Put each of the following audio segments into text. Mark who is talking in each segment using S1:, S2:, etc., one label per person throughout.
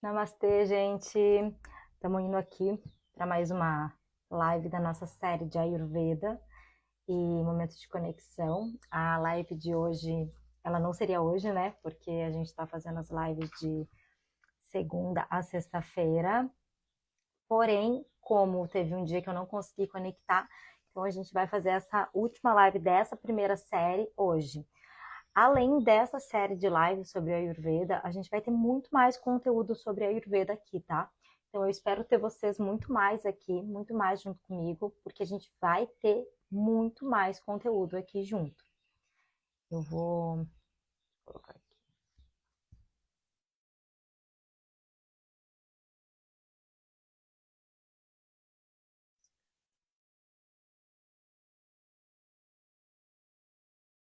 S1: Namastê, gente! Estamos indo aqui para mais uma live da nossa série de Ayurveda e momentos de conexão. A live de hoje, ela não seria hoje, né? Porque a gente está fazendo as lives de segunda a sexta-feira. Porém, como teve um dia que eu não consegui conectar, então a gente vai fazer essa última live dessa primeira série hoje. Além dessa série de lives sobre a Ayurveda, a gente vai ter muito mais conteúdo sobre a Ayurveda aqui, tá? Então eu espero ter vocês muito mais aqui, muito mais junto comigo, porque a gente vai ter muito mais conteúdo aqui junto. Eu vou colocar aqui.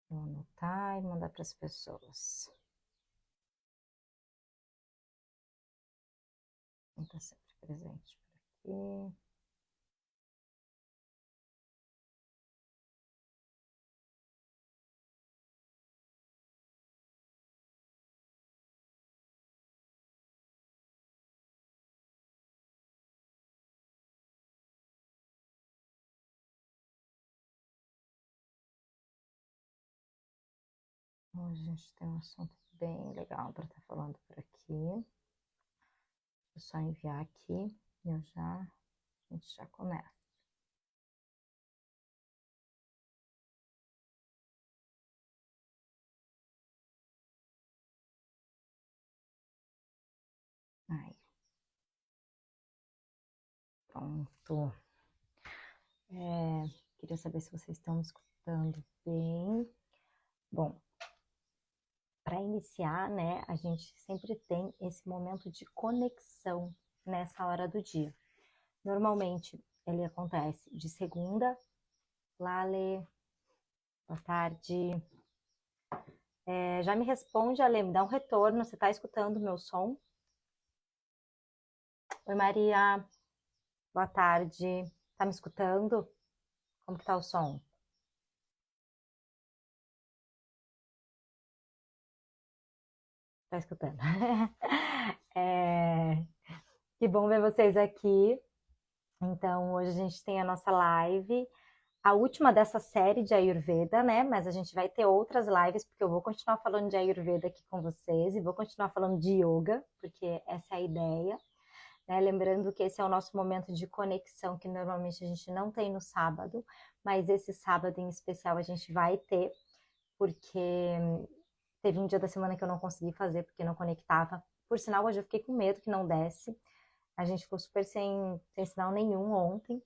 S1: Vou anotar e mandar para as pessoas. Quem está sempre presente por aqui. Hoje a gente tem um assunto bem legal para estar falando por aqui. Vou só enviar aqui e a gente já começa. Aí. Pronto. Queria saber se vocês estão me escutando bem. Bom, para iniciar, né, a gente sempre tem esse momento de conexão nessa hora do dia. Normalmente ele acontece de segunda, Lale, boa tarde. Já me responde, Ale, me dá um retorno, você está escutando o meu som? Oi, Maria, boa tarde. Tá me escutando? Como que tá o som? Tá escutando. Que bom ver vocês aqui. Então, hoje a gente tem a nossa live, a última dessa série de Ayurveda, né? Mas a gente vai ter outras lives, porque eu vou continuar falando de Ayurveda aqui com vocês e vou continuar falando de yoga, porque essa é a ideia, né? Lembrando que esse é o nosso momento de conexão, que normalmente a gente não tem no sábado, mas esse sábado em especial a gente vai ter, porque teve um dia da semana que eu não consegui fazer, porque não conectava. Por sinal, hoje eu fiquei com medo que não desse. A gente ficou super sem sinal nenhum ontem,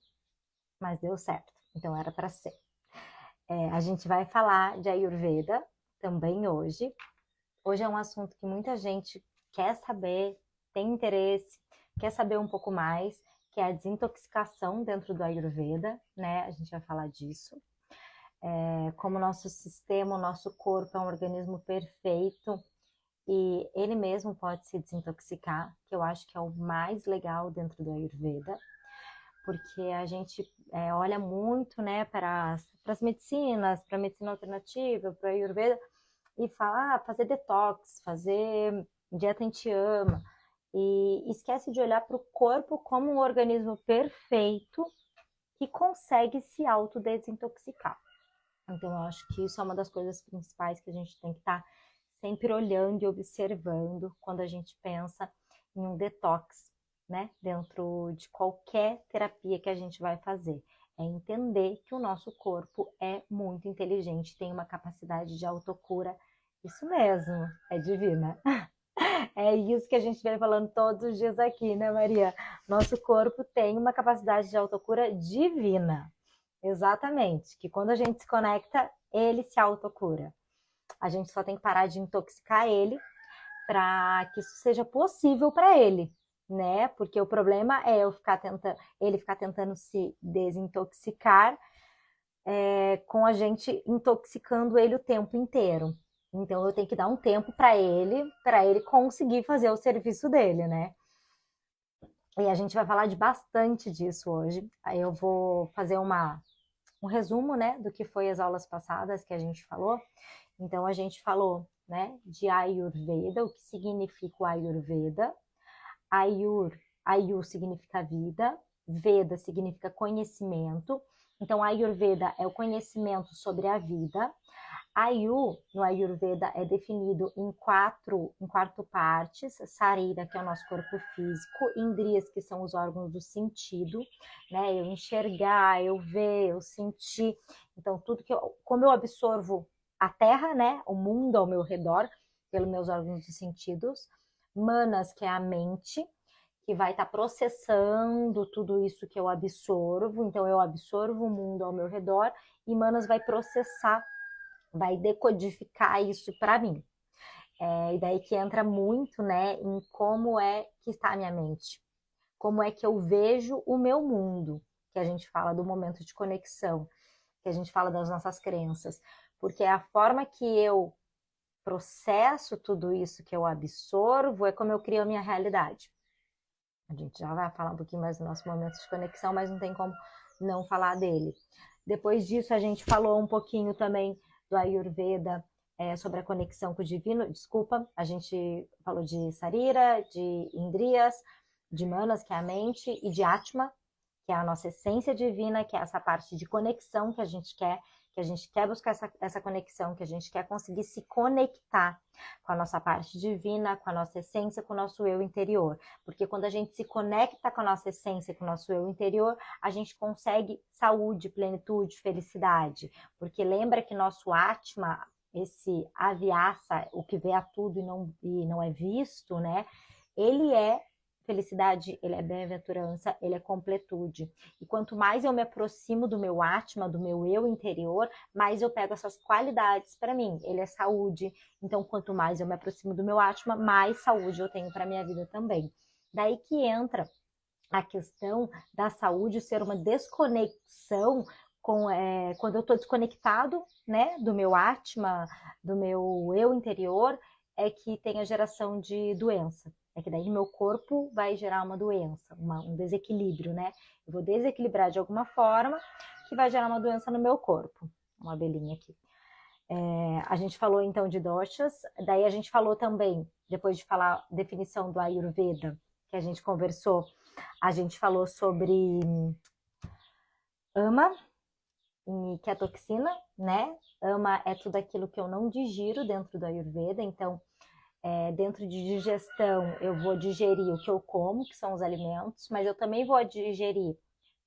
S1: mas deu certo. Então era para ser. A gente vai falar de Ayurveda também hoje. Hoje é um assunto que muita gente quer saber, tem interesse, quer saber um pouco mais, que é a desintoxicação dentro do Ayurveda, né? A gente vai falar disso. Como o nosso sistema, o nosso corpo é um organismo perfeito e ele mesmo pode se desintoxicar, que eu acho que é o mais legal dentro do Ayurveda, porque a gente olha muito, né, para as medicinas, para a medicina alternativa, para a Ayurveda, e fala, fazer detox, fazer dieta anti-ama, e esquece de olhar para o corpo como um organismo perfeito que consegue se autodesintoxicar. Então, eu acho que isso é uma das coisas principais que a gente tem que estar sempre olhando e observando quando a gente pensa em um detox, né? Dentro de qualquer terapia que a gente vai fazer. É entender que o nosso corpo é muito inteligente, tem uma capacidade de autocura. Isso mesmo, é divina. É isso que a gente vem falando todos os dias aqui, né, Maria? Nosso corpo tem uma capacidade de autocura divina. Exatamente, que quando a gente se conecta, ele se autocura. A gente só tem que parar de intoxicar ele para que isso seja possível para ele, né? Porque o problema é ele ficar tentando se desintoxicar com a gente intoxicando ele o tempo inteiro. Então eu tenho que dar um tempo para ele conseguir fazer o serviço dele, né? E a gente vai falar de bastante disso hoje. Aí eu vou fazer um resumo, né, do que foi as aulas passadas que a gente falou. Então a gente falou, né, de Ayurveda, o que significa o Ayurveda. Ayu significa vida, Veda significa conhecimento. Então, Ayurveda é o conhecimento sobre a vida. Ayu, no Ayurveda, é definido em quatro partes. Sarira, que é o nosso corpo físico. Indriyas, que são os órgãos do sentido, né? Eu enxergar, eu ver, eu sentir. Então, como eu absorvo a terra, né? O mundo ao meu redor, pelos meus órgãos dos sentidos. Manas, que é a mente, que vai estar processando tudo isso que eu absorvo. Então, eu absorvo o mundo ao meu redor e Manas vai processar, vai decodificar isso para mim. E daí que entra muito, né, em como é que está a minha mente. Como é que eu vejo o meu mundo, que a gente fala do momento de conexão, que a gente fala das nossas crenças. Porque a forma que eu processo tudo isso que eu absorvo é como eu crio a minha realidade. A gente já vai falar um pouquinho mais do nosso momento de conexão, mas não tem como não falar dele. Depois disso, a gente falou um pouquinho também do Ayurveda, sobre a conexão com o divino. Desculpa, a gente falou de Sarira, de Indriyas, de Manas, que é a mente, e de Atma, que é a nossa essência divina, que é essa parte de conexão que a gente quer buscar essa conexão, que a gente quer conseguir se conectar com a nossa parte divina, com a nossa essência, com o nosso eu interior. Porque quando a gente se conecta com a nossa essência, com o nosso eu interior, a gente consegue saúde, plenitude, felicidade. Porque lembra que nosso Atma, esse avyasa, o que vê a tudo e não é visto, né? Ele é felicidade, ele é bem-aventurança, ele é completude. E quanto mais eu me aproximo do meu Atma, do meu eu interior, mais eu pego essas qualidades para mim. Ele é saúde, então quanto mais eu me aproximo do meu Atma, mais saúde eu tenho para minha vida também. Daí que entra a questão da saúde ser uma desconexão quando eu estou desconectado, né, do meu Atma, do meu eu interior, é que tem a geração de doença. É que daí meu corpo vai gerar uma doença, um desequilíbrio, né? Eu vou desequilibrar de alguma forma que vai gerar uma doença no meu corpo. Uma abelhinha aqui. A gente falou então de doshas, daí a gente falou também, depois de falar a definição do Ayurveda, que a gente conversou, a gente falou sobre ama, que é a toxina, né? Ama é tudo aquilo que eu não digiro dentro do Ayurveda, então dentro de digestão eu vou digerir o que eu como, que são os alimentos, mas eu também vou digerir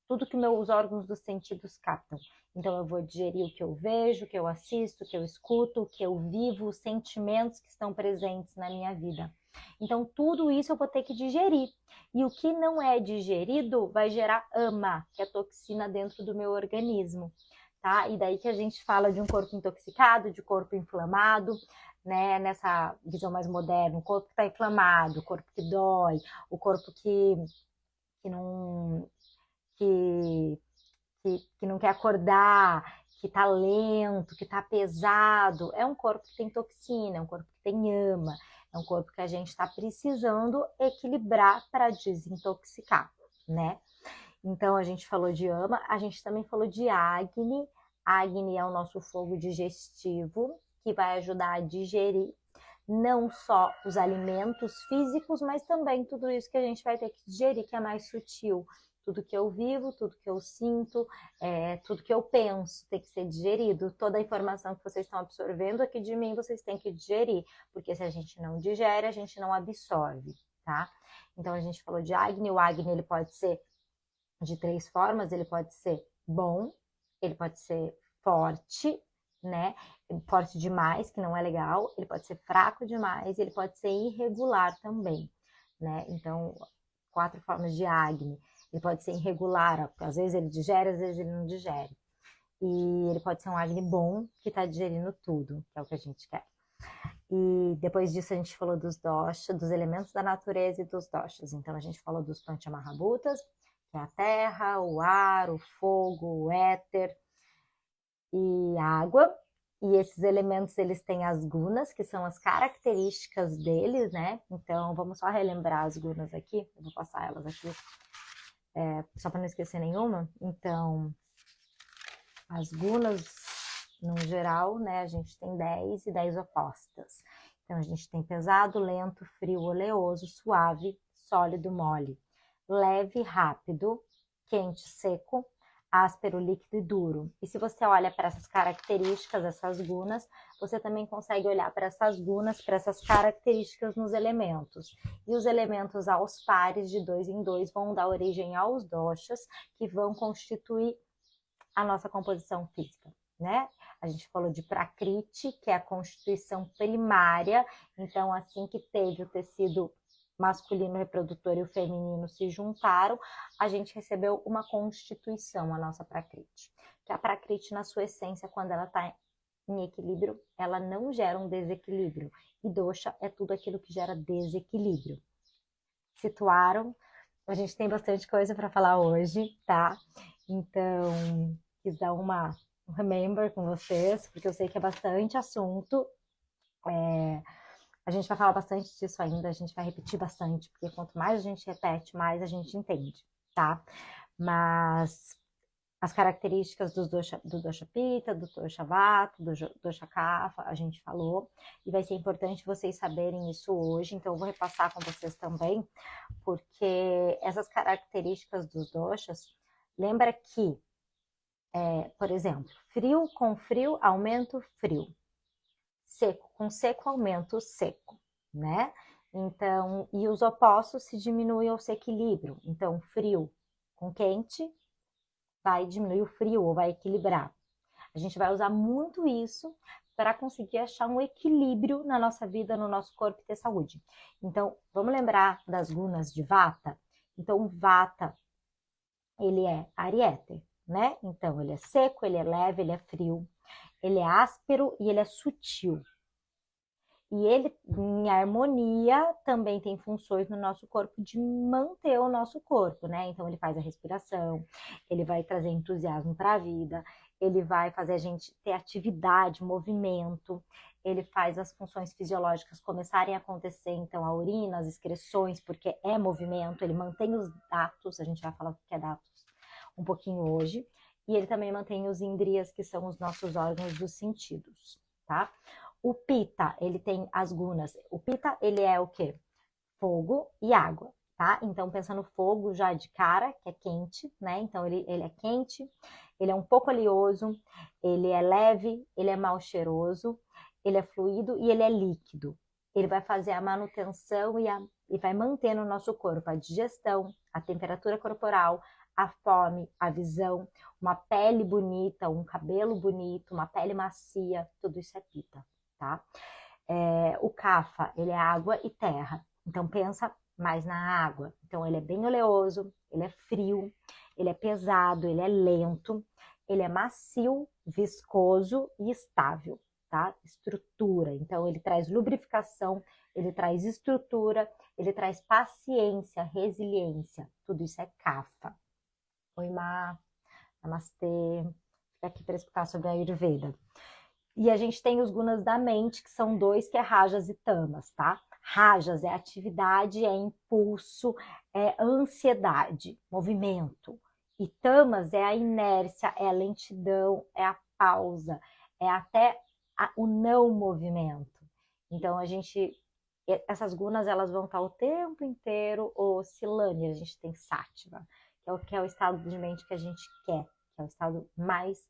S1: tudo que meus órgãos dos sentidos captam. Então eu vou digerir o que eu vejo, o que eu assisto, o que eu escuto, o que eu vivo, os sentimentos que estão presentes na minha vida. Então tudo isso eu vou ter que digerir. E o que não é digerido vai gerar ama, que é toxina dentro do meu organismo. Tá? E daí que a gente fala de um corpo intoxicado, de corpo inflamado, né? Nessa visão mais moderna, o corpo que está inflamado, o corpo que dói, o corpo que não que não quer acordar, que tá lento, que tá pesado, é um corpo que tem toxina, é um corpo que tem ama, é um corpo que a gente está precisando equilibrar para desintoxicar, né? Então a gente falou de ama, a gente também falou de Agni. Agni é o nosso fogo digestivo, que vai ajudar a digerir não só os alimentos físicos, mas também tudo isso que a gente vai ter que digerir, que é mais sutil. Tudo que eu vivo, tudo que eu sinto, tudo que eu penso tem que ser digerido. Toda a informação que vocês estão absorvendo aqui de mim, vocês têm que digerir, porque se a gente não digere, a gente não absorve, tá? Então a gente falou de Agni. O Agni ele pode ser de 3 formas, ele pode ser bom, ele pode ser forte, né? Forte demais, que não é legal, ele pode ser fraco demais, ele pode ser irregular também, né? Então, 4 formas de Agni. Ele pode ser irregular, ó, às vezes ele digere, às vezes ele não digere. E ele pode ser um Agni bom, que tá digerindo tudo, que é o que a gente quer. E depois disso a gente falou dos doshas, dos elementos da natureza e dos doshas. Então a gente falou dos Panchamahabhutas, que é a terra, o ar, o fogo, o éter e a água. E esses elementos, eles têm as gunas, que são as características deles, né? Então, vamos só relembrar as gunas aqui. Eu vou passar elas aqui, só para não esquecer nenhuma. Então, as gunas, no geral, né? A gente tem 10 e 10 opostas. Então, a gente tem pesado, lento, frio, oleoso, suave, sólido, mole, leve, rápido, quente, seco, áspero, líquido e duro. E se você olha para essas características, essas gunas, você também consegue olhar para essas gunas, para essas características nos elementos. E os elementos aos pares, de 2 em 2, vão dar origem aos doshas, que vão constituir a nossa composição física, né? A gente falou de Prakriti, que é a constituição primária. Então, assim que teve o tecido masculino reprodutor e o feminino se juntaram, a gente recebeu uma constituição, a nossa Prakriti. Que a Prakriti, na sua essência, quando ela está em equilíbrio, ela não gera um desequilíbrio. E dosha é tudo aquilo que gera desequilíbrio. Situaram? A gente tem bastante coisa para falar hoje, tá? Então, quis dar um remember com vocês, porque eu sei que é bastante assunto. A gente vai falar bastante disso ainda, a gente vai repetir bastante, porque quanto mais a gente repete, mais a gente entende, tá? Mas as características do dosha Pitta, do dosha Vata, do dosha Kapha, a gente falou, e vai ser importante vocês saberem isso hoje, então eu vou repassar com vocês também, porque essas características dos doshas, lembra que, por exemplo, frio com frio aumenta o frio, seco com seco aumenta o seco, né? Então, e os opostos se diminuem ou se equilibram. Então, frio com quente vai diminuir o frio ou vai equilibrar. A gente vai usar muito isso para conseguir achar um equilíbrio na nossa vida, no nosso corpo e ter saúde. Então, vamos lembrar das gunas de Vata? Então, Vata, ele é Ariete, né? Então, ele é seco, ele é leve, ele é frio, ele é áspero e ele é sutil. E ele, em harmonia, também tem funções no nosso corpo de manter o nosso corpo, né? Então, ele faz a respiração, ele vai trazer entusiasmo para a vida, ele vai fazer a gente ter atividade, movimento, ele faz as funções fisiológicas começarem a acontecer, então, a urina, as excreções, porque é movimento, ele mantém os datos, a gente vai falar o que é datos um pouquinho hoje, e ele também mantém os indrias, que são os nossos órgãos dos sentidos, tá? O Pitta, ele tem as gunas. O Pitta, ele é o quê? Fogo e água, tá? Então, pensa no fogo já de cara, que é quente, né? Então, ele é quente, ele é um pouco oleoso, ele é leve, ele é mal cheiroso, ele é fluido e ele é líquido. Ele vai fazer a manutenção e vai manter no nosso corpo a digestão, a temperatura corporal, a fome, a visão, uma pele bonita, um cabelo bonito, uma pele macia, tudo isso é Pitta. Tá? O Kapha, ele é água e terra, então pensa mais na água. Então ele é bem oleoso, ele é frio, ele é pesado, ele é lento, ele é macio, viscoso e estável, tá? Estrutura, então ele traz lubrificação, ele traz estrutura, ele traz paciência, resiliência, tudo isso é Kapha. Oi, Má, namastê, fica aqui para escutar sobre a Ayurveda. E a gente tem os gunas da mente, que são 2, que é rajas e tamas, tá? Rajas é atividade, é impulso, é ansiedade, movimento. E tamas é a inércia, é a lentidão, é a pausa, é até o não movimento. Então, essas gunas, elas vão estar o tempo inteiro oscilando. E a gente tem sátiva, que é o estado de mente que a gente quer, que é o estado mais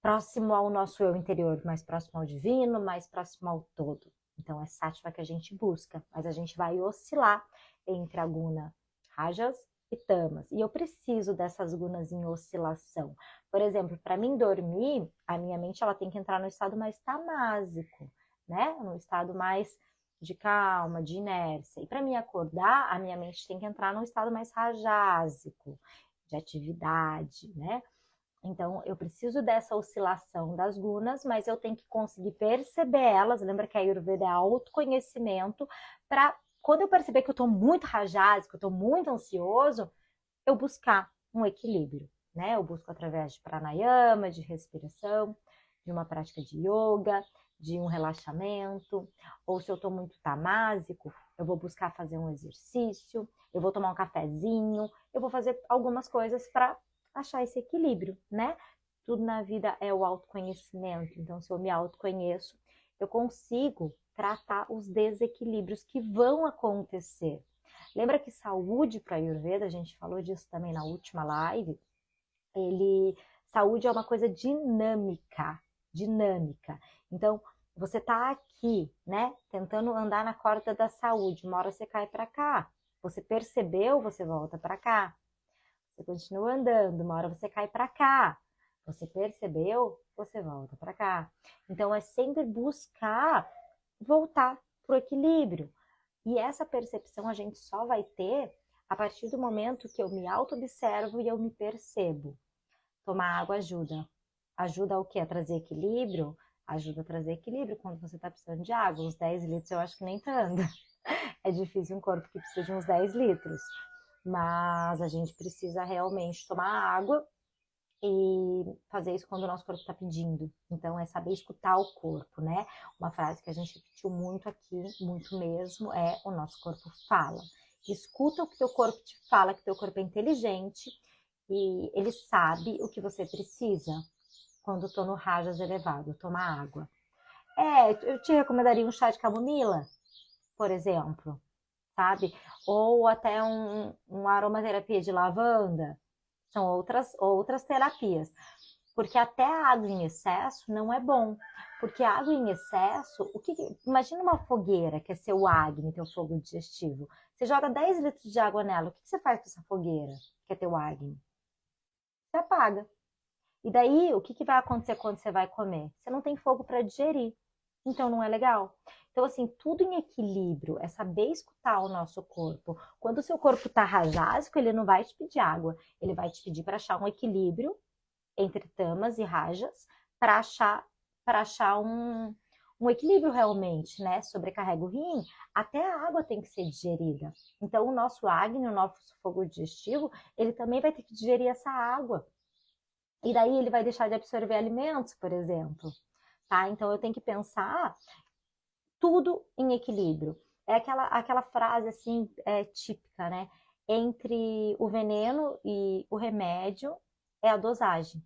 S1: próximo ao nosso eu interior, mais próximo ao divino, mais próximo ao todo. Então é sátiva que a gente busca, mas a gente vai oscilar entre a guna rajas e tamas. E eu preciso dessas gunas em oscilação. Por exemplo, para mim dormir, a minha mente ela tem que entrar no estado mais tamásico, né? No estado mais de calma, de inércia. E para mim acordar, a minha mente tem que entrar num estado mais rajásico, de atividade, né? Então, eu preciso dessa oscilação das gunas, mas eu tenho que conseguir perceber elas. Lembra que a Ayurveda é autoconhecimento, para quando eu perceber que eu estou muito rajásico, que eu estou muito ansioso, eu buscar um equilíbrio, né? Eu busco através de pranayama, de respiração, de uma prática de yoga, de um relaxamento, ou se eu estou muito tamásico, eu vou buscar fazer um exercício, eu vou tomar um cafezinho, eu vou fazer algumas coisas para achar esse equilíbrio, né? Tudo na vida é o autoconhecimento. Então, se eu me autoconheço, eu consigo tratar os desequilíbrios que vão acontecer. Lembra que saúde para Ayurveda, a gente falou disso também na última live, saúde é uma coisa dinâmica, dinâmica. Então, você tá aqui, né, tentando andar na corda da saúde, uma hora você cai para cá. Você percebeu, você volta para cá. Você continua andando, uma hora você cai para cá. Você percebeu, você volta para cá. Então, é sempre buscar voltar para o equilíbrio. E essa percepção a gente só vai ter a partir do momento que eu me auto-observo e eu me percebo. Tomar água ajuda. Ajuda o quê? A trazer equilíbrio? Ajuda a trazer equilíbrio quando você está precisando de água. Uns 10 litros eu acho que nem tanto. É difícil um corpo que precisa de uns 10 litros. Mas a gente precisa realmente tomar água e fazer isso quando o nosso corpo está pedindo. Então, é saber escutar o corpo, né? Uma frase que a gente repetiu muito aqui, muito mesmo, é: o nosso corpo fala. Escuta o que teu corpo te fala, que teu corpo é inteligente e ele sabe o que você precisa. Quando eu tô no rajas elevado, tomar água. Eu te recomendaria um chá de camomila, por exemplo, sabe? Ou até um aromaterapia de lavanda. São outras terapias. Porque até a água em excesso não é bom. Porque a água em excesso, imagina uma fogueira, que é seu Agni, teu fogo digestivo. Você joga 10 litros de água nela, o que você faz com essa fogueira, que é teu Agni? Você apaga. E daí, o que vai acontecer quando você vai comer? Você não tem fogo para digerir. Então, não é legal. Então, assim, tudo em equilíbrio, é saber escutar o nosso corpo. Quando o seu corpo está rajásico, ele não vai te pedir água. Ele vai te pedir para achar um equilíbrio entre tamas e rajas, para achar um equilíbrio realmente, né? Sobrecarrega o rim, até a água tem que ser digerida. Então, o nosso Agni, o nosso fogo digestivo, ele também vai ter que digerir essa água. E daí ele vai deixar de absorver alimentos, por exemplo. Tá? Então eu tenho que pensar tudo em equilíbrio. É aquela frase assim, típica, né? Entre o veneno e o remédio é a dosagem.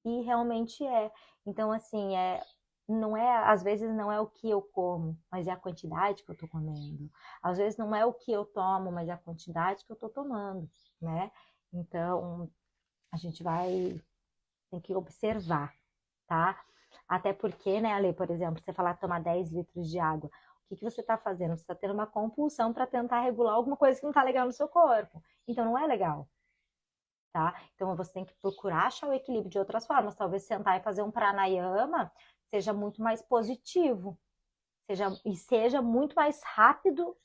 S1: E realmente é. Então, assim, às vezes não é o que eu como, mas é a quantidade que eu tô comendo. Às vezes não é o que eu tomo, mas é a quantidade que eu tô tomando, né? Então, a gente tem que observar, tá? Até porque, né, Ale, por exemplo, você falar tomar 10 litros de água, o que você está fazendo? Você está tendo uma compulsão para tentar regular alguma coisa que não está legal no seu corpo. Então não é legal, tá? Então você tem que procurar achar o equilíbrio de outras formas. Talvez sentar e fazer um pranayama seja muito mais positivo, seja muito mais rápido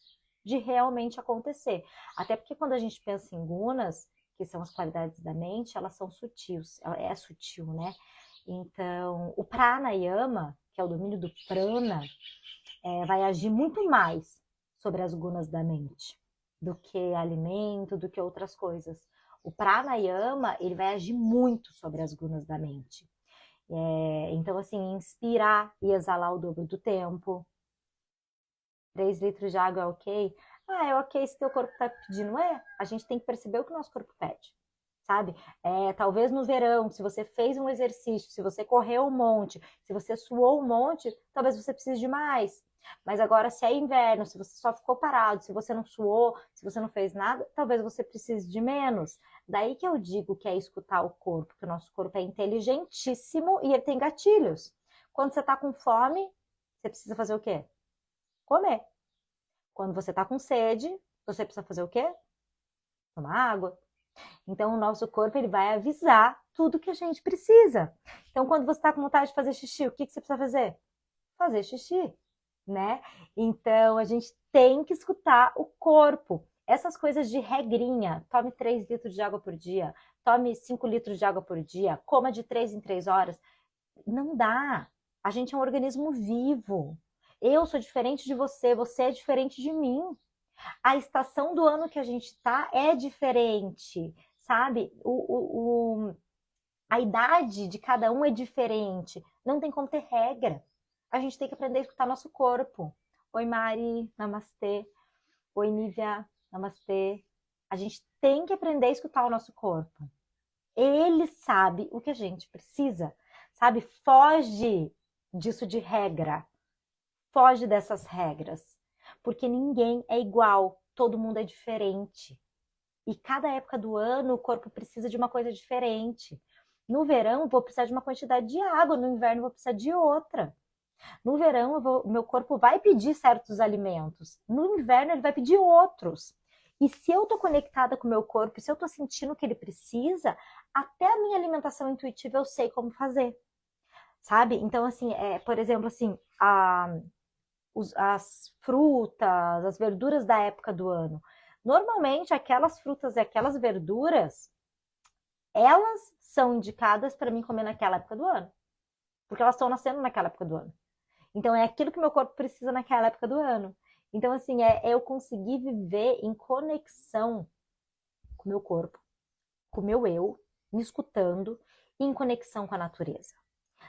S1: de realmente acontecer. Até porque quando a gente pensa em gunas, que são as qualidades da mente, elas são sutis, ela é sutil, né? Então, o pranayama, que é o domínio do prana, vai agir muito mais sobre as gunas da mente do que alimento, do que outras coisas. O pranayama, ele vai agir muito sobre as gunas da mente. Então, assim, inspirar e exalar o dobro do tempo. 3 litros de água é ok? É ok se teu corpo tá pedindo. A gente tem que perceber o que o nosso corpo pede, sabe? Talvez no verão, se você fez um exercício, se você correu um monte, se você suou um monte, talvez você precise de mais. Mas agora, se é inverno, se você só ficou parado, se você não suou, se você não fez nada, talvez você precise de menos. Daí que eu digo que é escutar o corpo, que o nosso corpo é inteligentíssimo e ele tem gatilhos. Quando você tá com fome, você precisa fazer o quê? Comer. Quando você tá com sede, você precisa fazer o quê? Tomar água. Então, o nosso corpo ele vai avisar tudo que a gente precisa. Então, quando você está com vontade de fazer xixi, o que você precisa fazer? Fazer xixi, né? Então, a gente tem que escutar o corpo. Essas coisas de regrinha, tome 3 litros de água por dia, tome 5 litros de água por dia, coma de 3 em 3 horas. Não dá. A gente é um organismo vivo. Eu sou diferente de você, você é diferente de mim. A estação do ano que a gente tá é diferente, sabe? A idade de cada um é diferente. Não tem como ter regra. A gente tem que aprender a escutar nosso corpo. Oi, Mari, namastê. Oi, Nívia, namastê. A gente tem que aprender a escutar o nosso corpo. Ele sabe o que a gente precisa, sabe? Foge disso de regra. Foge dessas regras. Porque ninguém é igual. todo mundo é diferente. E cada época do ano o corpo precisa de uma coisa diferente. No verão eu vou precisar de uma quantidade de água, no inverno eu vou precisar de outra. No verão meu corpo vai pedir certos alimentos, no inverno ele vai pedir outros. E se eu tô conectada com o meu corpo, se eu tô sentindo o que ele precisa, até a minha alimentação intuitiva eu sei como fazer, sabe? Então, assim, por exemplo, assim, as frutas, as verduras da época do ano. Normalmente, aquelas frutas e aquelas verduras, elas são indicadas para mim comer naquela época do ano. Porque elas estão nascendo naquela época do ano. Então, é aquilo que meu corpo precisa naquela época do ano. Então, assim, é eu conseguir viver em conexão com o meu corpo, com o meu eu, me escutando e em conexão com a natureza.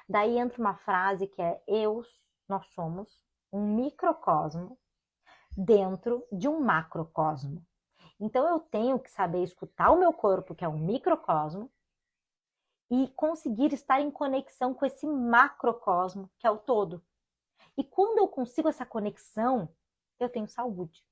S1: Daí entra uma frase que é: nós somos um microcosmo dentro de um macrocosmo. Então eu tenho que saber escutar o meu corpo, que é um microcosmo, e conseguir estar em conexão com esse macrocosmo, que é o todo. E quando eu consigo essa conexão, eu tenho saúde.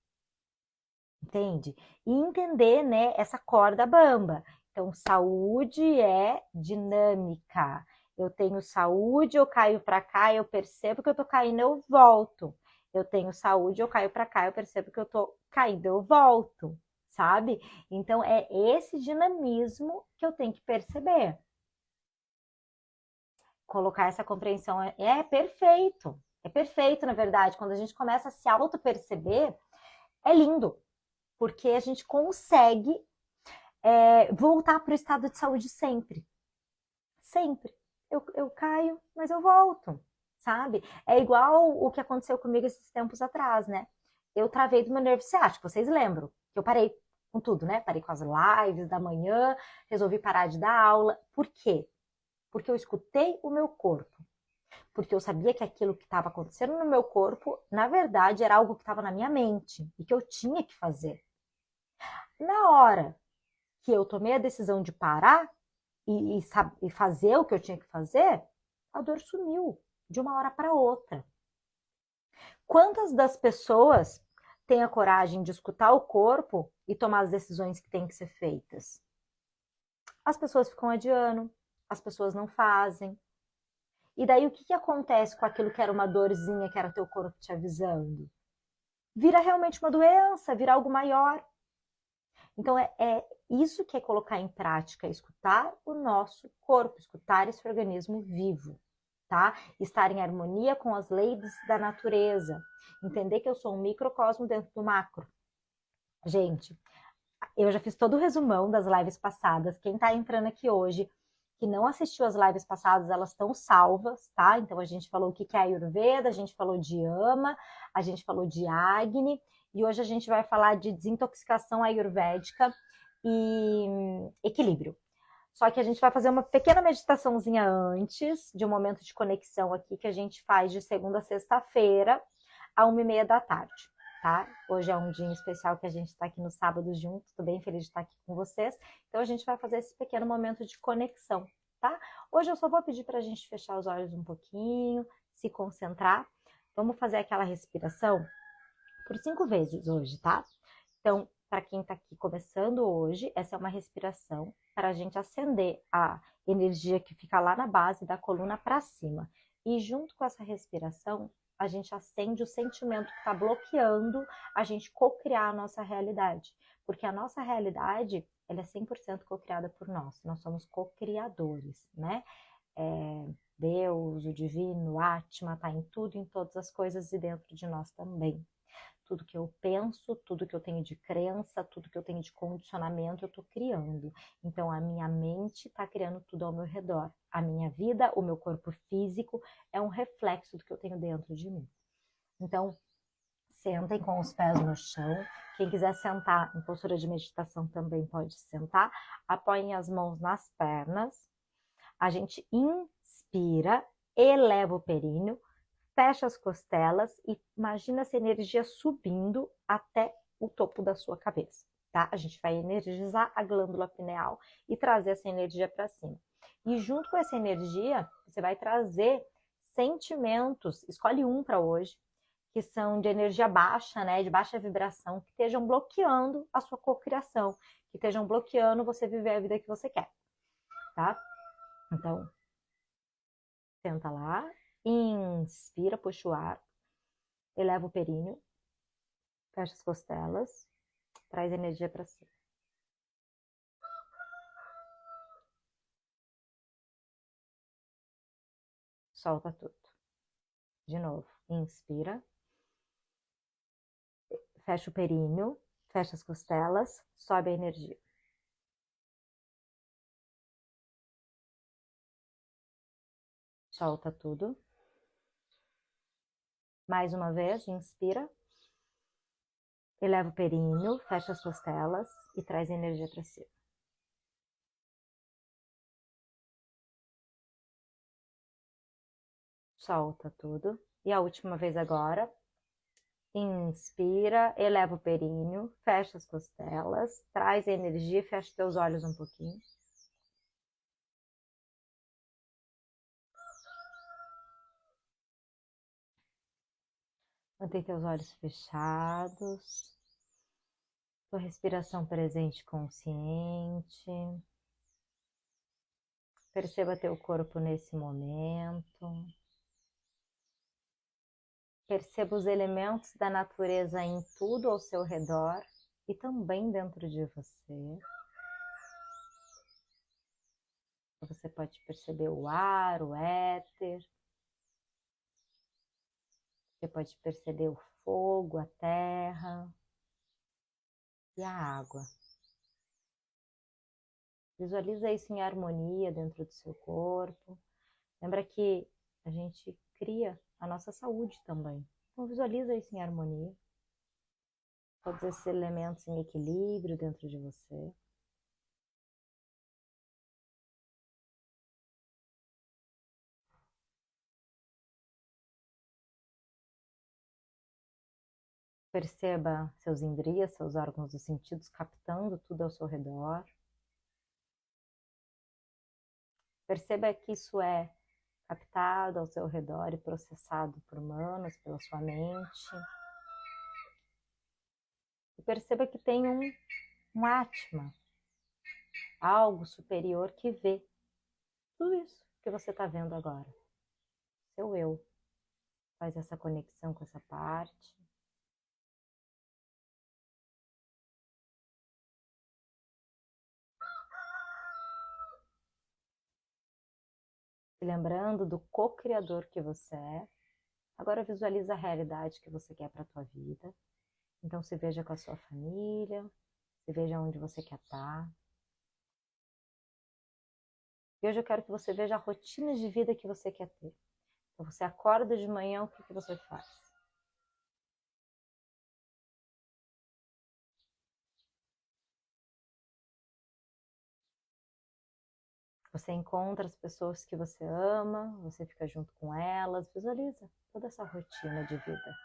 S1: Entende? E entender, né, essa corda bamba. Então, saúde é dinâmica. Eu tenho saúde, eu caio para cá, eu percebo que eu tô caindo, eu volto. Eu tenho saúde, eu caio para cá, eu percebo que eu tô caindo, eu volto, sabe? Então, é esse dinamismo que eu tenho que perceber. Colocar essa compreensão é perfeito. É perfeito, na verdade. Quando a gente começa a se auto-perceber, é lindo. Porque a gente consegue voltar para o estado de saúde sempre. Sempre. Eu caio, mas eu volto, sabe? É igual o que aconteceu comigo esses tempos atrás, né? Eu travei do meu nervo ciático, vocês lembram? Eu parei com tudo, né? Parei com as lives da manhã, resolvi parar de dar aula. Por quê? Porque eu escutei o meu corpo. Porque eu sabia que aquilo que estava acontecendo no meu corpo, na verdade, era algo que estava na minha mente e que eu tinha que fazer. Na hora que eu tomei a decisão de parar e fazer o que eu tinha que fazer, a dor sumiu de uma hora para outra. Quantas das pessoas têm a coragem de escutar o corpo e tomar as decisões que têm que ser feitas? As pessoas ficam adiando, as pessoas não fazem. E daí o que acontece com aquilo que era uma dorzinha, que era teu corpo te avisando? Vira realmente uma doença, vira algo maior. Então é isso que é colocar em prática, escutar o nosso corpo, escutar esse organismo vivo, tá? Estar em harmonia com as leis da natureza, entender que eu sou um microcosmo dentro do macro. Gente, eu já fiz todo o resumão das lives passadas. Quem tá entrando aqui hoje, que não assistiu as lives passadas, elas estão salvas, tá? Então a gente falou o que é Ayurveda, a gente falou de Ama, a gente falou de Agni, e hoje a gente vai falar de desintoxicação ayurvédica e equilíbrio. Só que a gente vai fazer uma pequena meditaçãozinha antes de um momento de conexão aqui que a gente faz de segunda a sexta-feira, a 1h30 da tarde, tá? Hoje é um dia especial que a gente está aqui no sábado junto, tô bem feliz de estar aqui com vocês. Então a gente vai fazer esse pequeno momento de conexão, tá? Hoje eu só vou pedir para a gente fechar os olhos um pouquinho, se concentrar. Vamos fazer aquela respiração por 5 vezes hoje, tá? Então, para quem está aqui começando hoje, essa é uma respiração para a gente acender a energia que fica lá na base da coluna para cima. E junto com essa respiração, a gente acende o sentimento que está bloqueando a gente co-criar a nossa realidade. Porque a nossa realidade, ela é 100% co-criada por nós. Nós somos co-criadores, né? Deus, o divino, o Atma, está em tudo, em todas as coisas e dentro de nós também. Tudo que eu penso, tudo que eu tenho de crença, tudo que eu tenho de condicionamento, eu estou criando. Então, a minha mente está criando tudo ao meu redor. A minha vida, o meu corpo físico, é um reflexo do que eu tenho dentro de mim. Então, sentem com os pés no chão. Quem quiser sentar em postura de meditação também pode sentar. Apoiem as mãos nas pernas. A gente inspira, eleva o períneo, fecha as costelas e imagina essa energia subindo até o topo da sua cabeça, tá? A gente vai energizar a glândula pineal e trazer essa energia para cima. E junto com essa energia, você vai trazer sentimentos, escolhe um para hoje, que são de energia baixa, né, de baixa vibração, que estejam bloqueando a sua cocriação, que estejam bloqueando você viver a vida que você quer, tá? Então, senta lá, inspira, puxa o ar, eleva o períneo, fecha as costelas, traz energia para cima. Solta tudo. De novo, inspira, fecha o períneo, fecha as costelas, sobe a energia. Solta tudo. Mais uma vez, inspira, eleva o períneo, fecha as costelas e traz energia para cima. Solta tudo. E a última vez agora. Inspira, eleva o períneo, fecha as costelas, traz a energia e fecha teus olhos um pouquinho. Mantém teus olhos fechados. Tua respiração presente, consciente. Perceba teu corpo nesse momento. Perceba os elementos da natureza em tudo ao seu redor e também dentro de você. Você pode perceber o ar, o éter. Você pode perceber o fogo, a terra e a água. Visualiza isso em harmonia dentro do seu corpo. Lembra que a gente cria a nossa saúde também. Então visualiza isso em harmonia. Todos esses elementos em equilíbrio dentro de você. Perceba seus indrias, seus órgãos dos sentidos captando tudo ao seu redor. Perceba que isso é captado ao seu redor e processado por manos, pela sua mente. E perceba que tem um Atma, algo superior que vê tudo isso que você está vendo agora. Seu eu faz essa conexão com essa parte. E lembrando do co-criador que você é. Agora visualiza a realidade que você quer para a tua vida. Então se veja com a sua família, se veja onde você quer estar. E hoje eu quero que você veja a rotina de vida que você quer ter. Então você acorda de manhã, o que você faz? Você encontra as pessoas que você ama, você fica junto com elas, visualiza toda essa rotina de vida.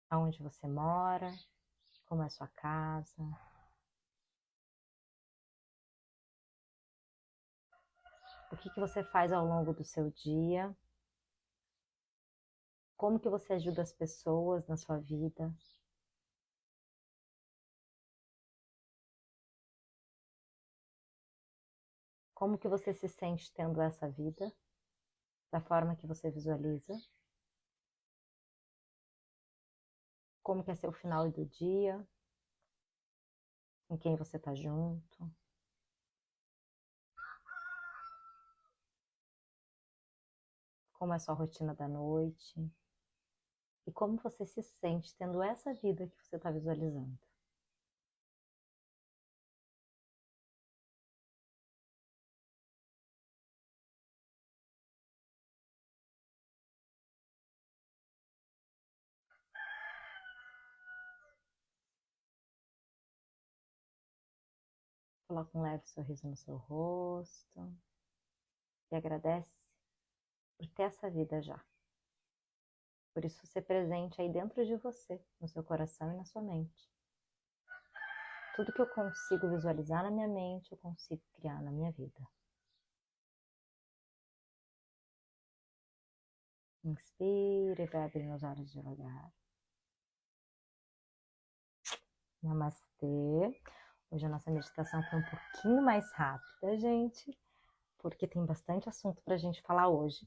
S1: Aonde você mora, como é a sua casa. O que você faz ao longo do seu dia. Como que você ajuda as pessoas na sua vida. Como que você se sente tendo essa vida, da forma que você visualiza. Como que é seu final do dia, com quem você está junto. Como é a sua rotina da noite. E como você se sente tendo essa vida que você está visualizando. Coloca um leve sorriso no seu rosto. E agradece por ter essa vida já. Por isso ser presente aí dentro de você, no seu coração e na sua mente. Tudo que eu consigo visualizar na minha mente, eu consigo criar na minha vida. Inspira e vai abrindo os olhos devagar. Namastê. Hoje a nossa meditação foi um pouquinho mais rápida, gente, porque tem bastante assunto para a gente falar hoje.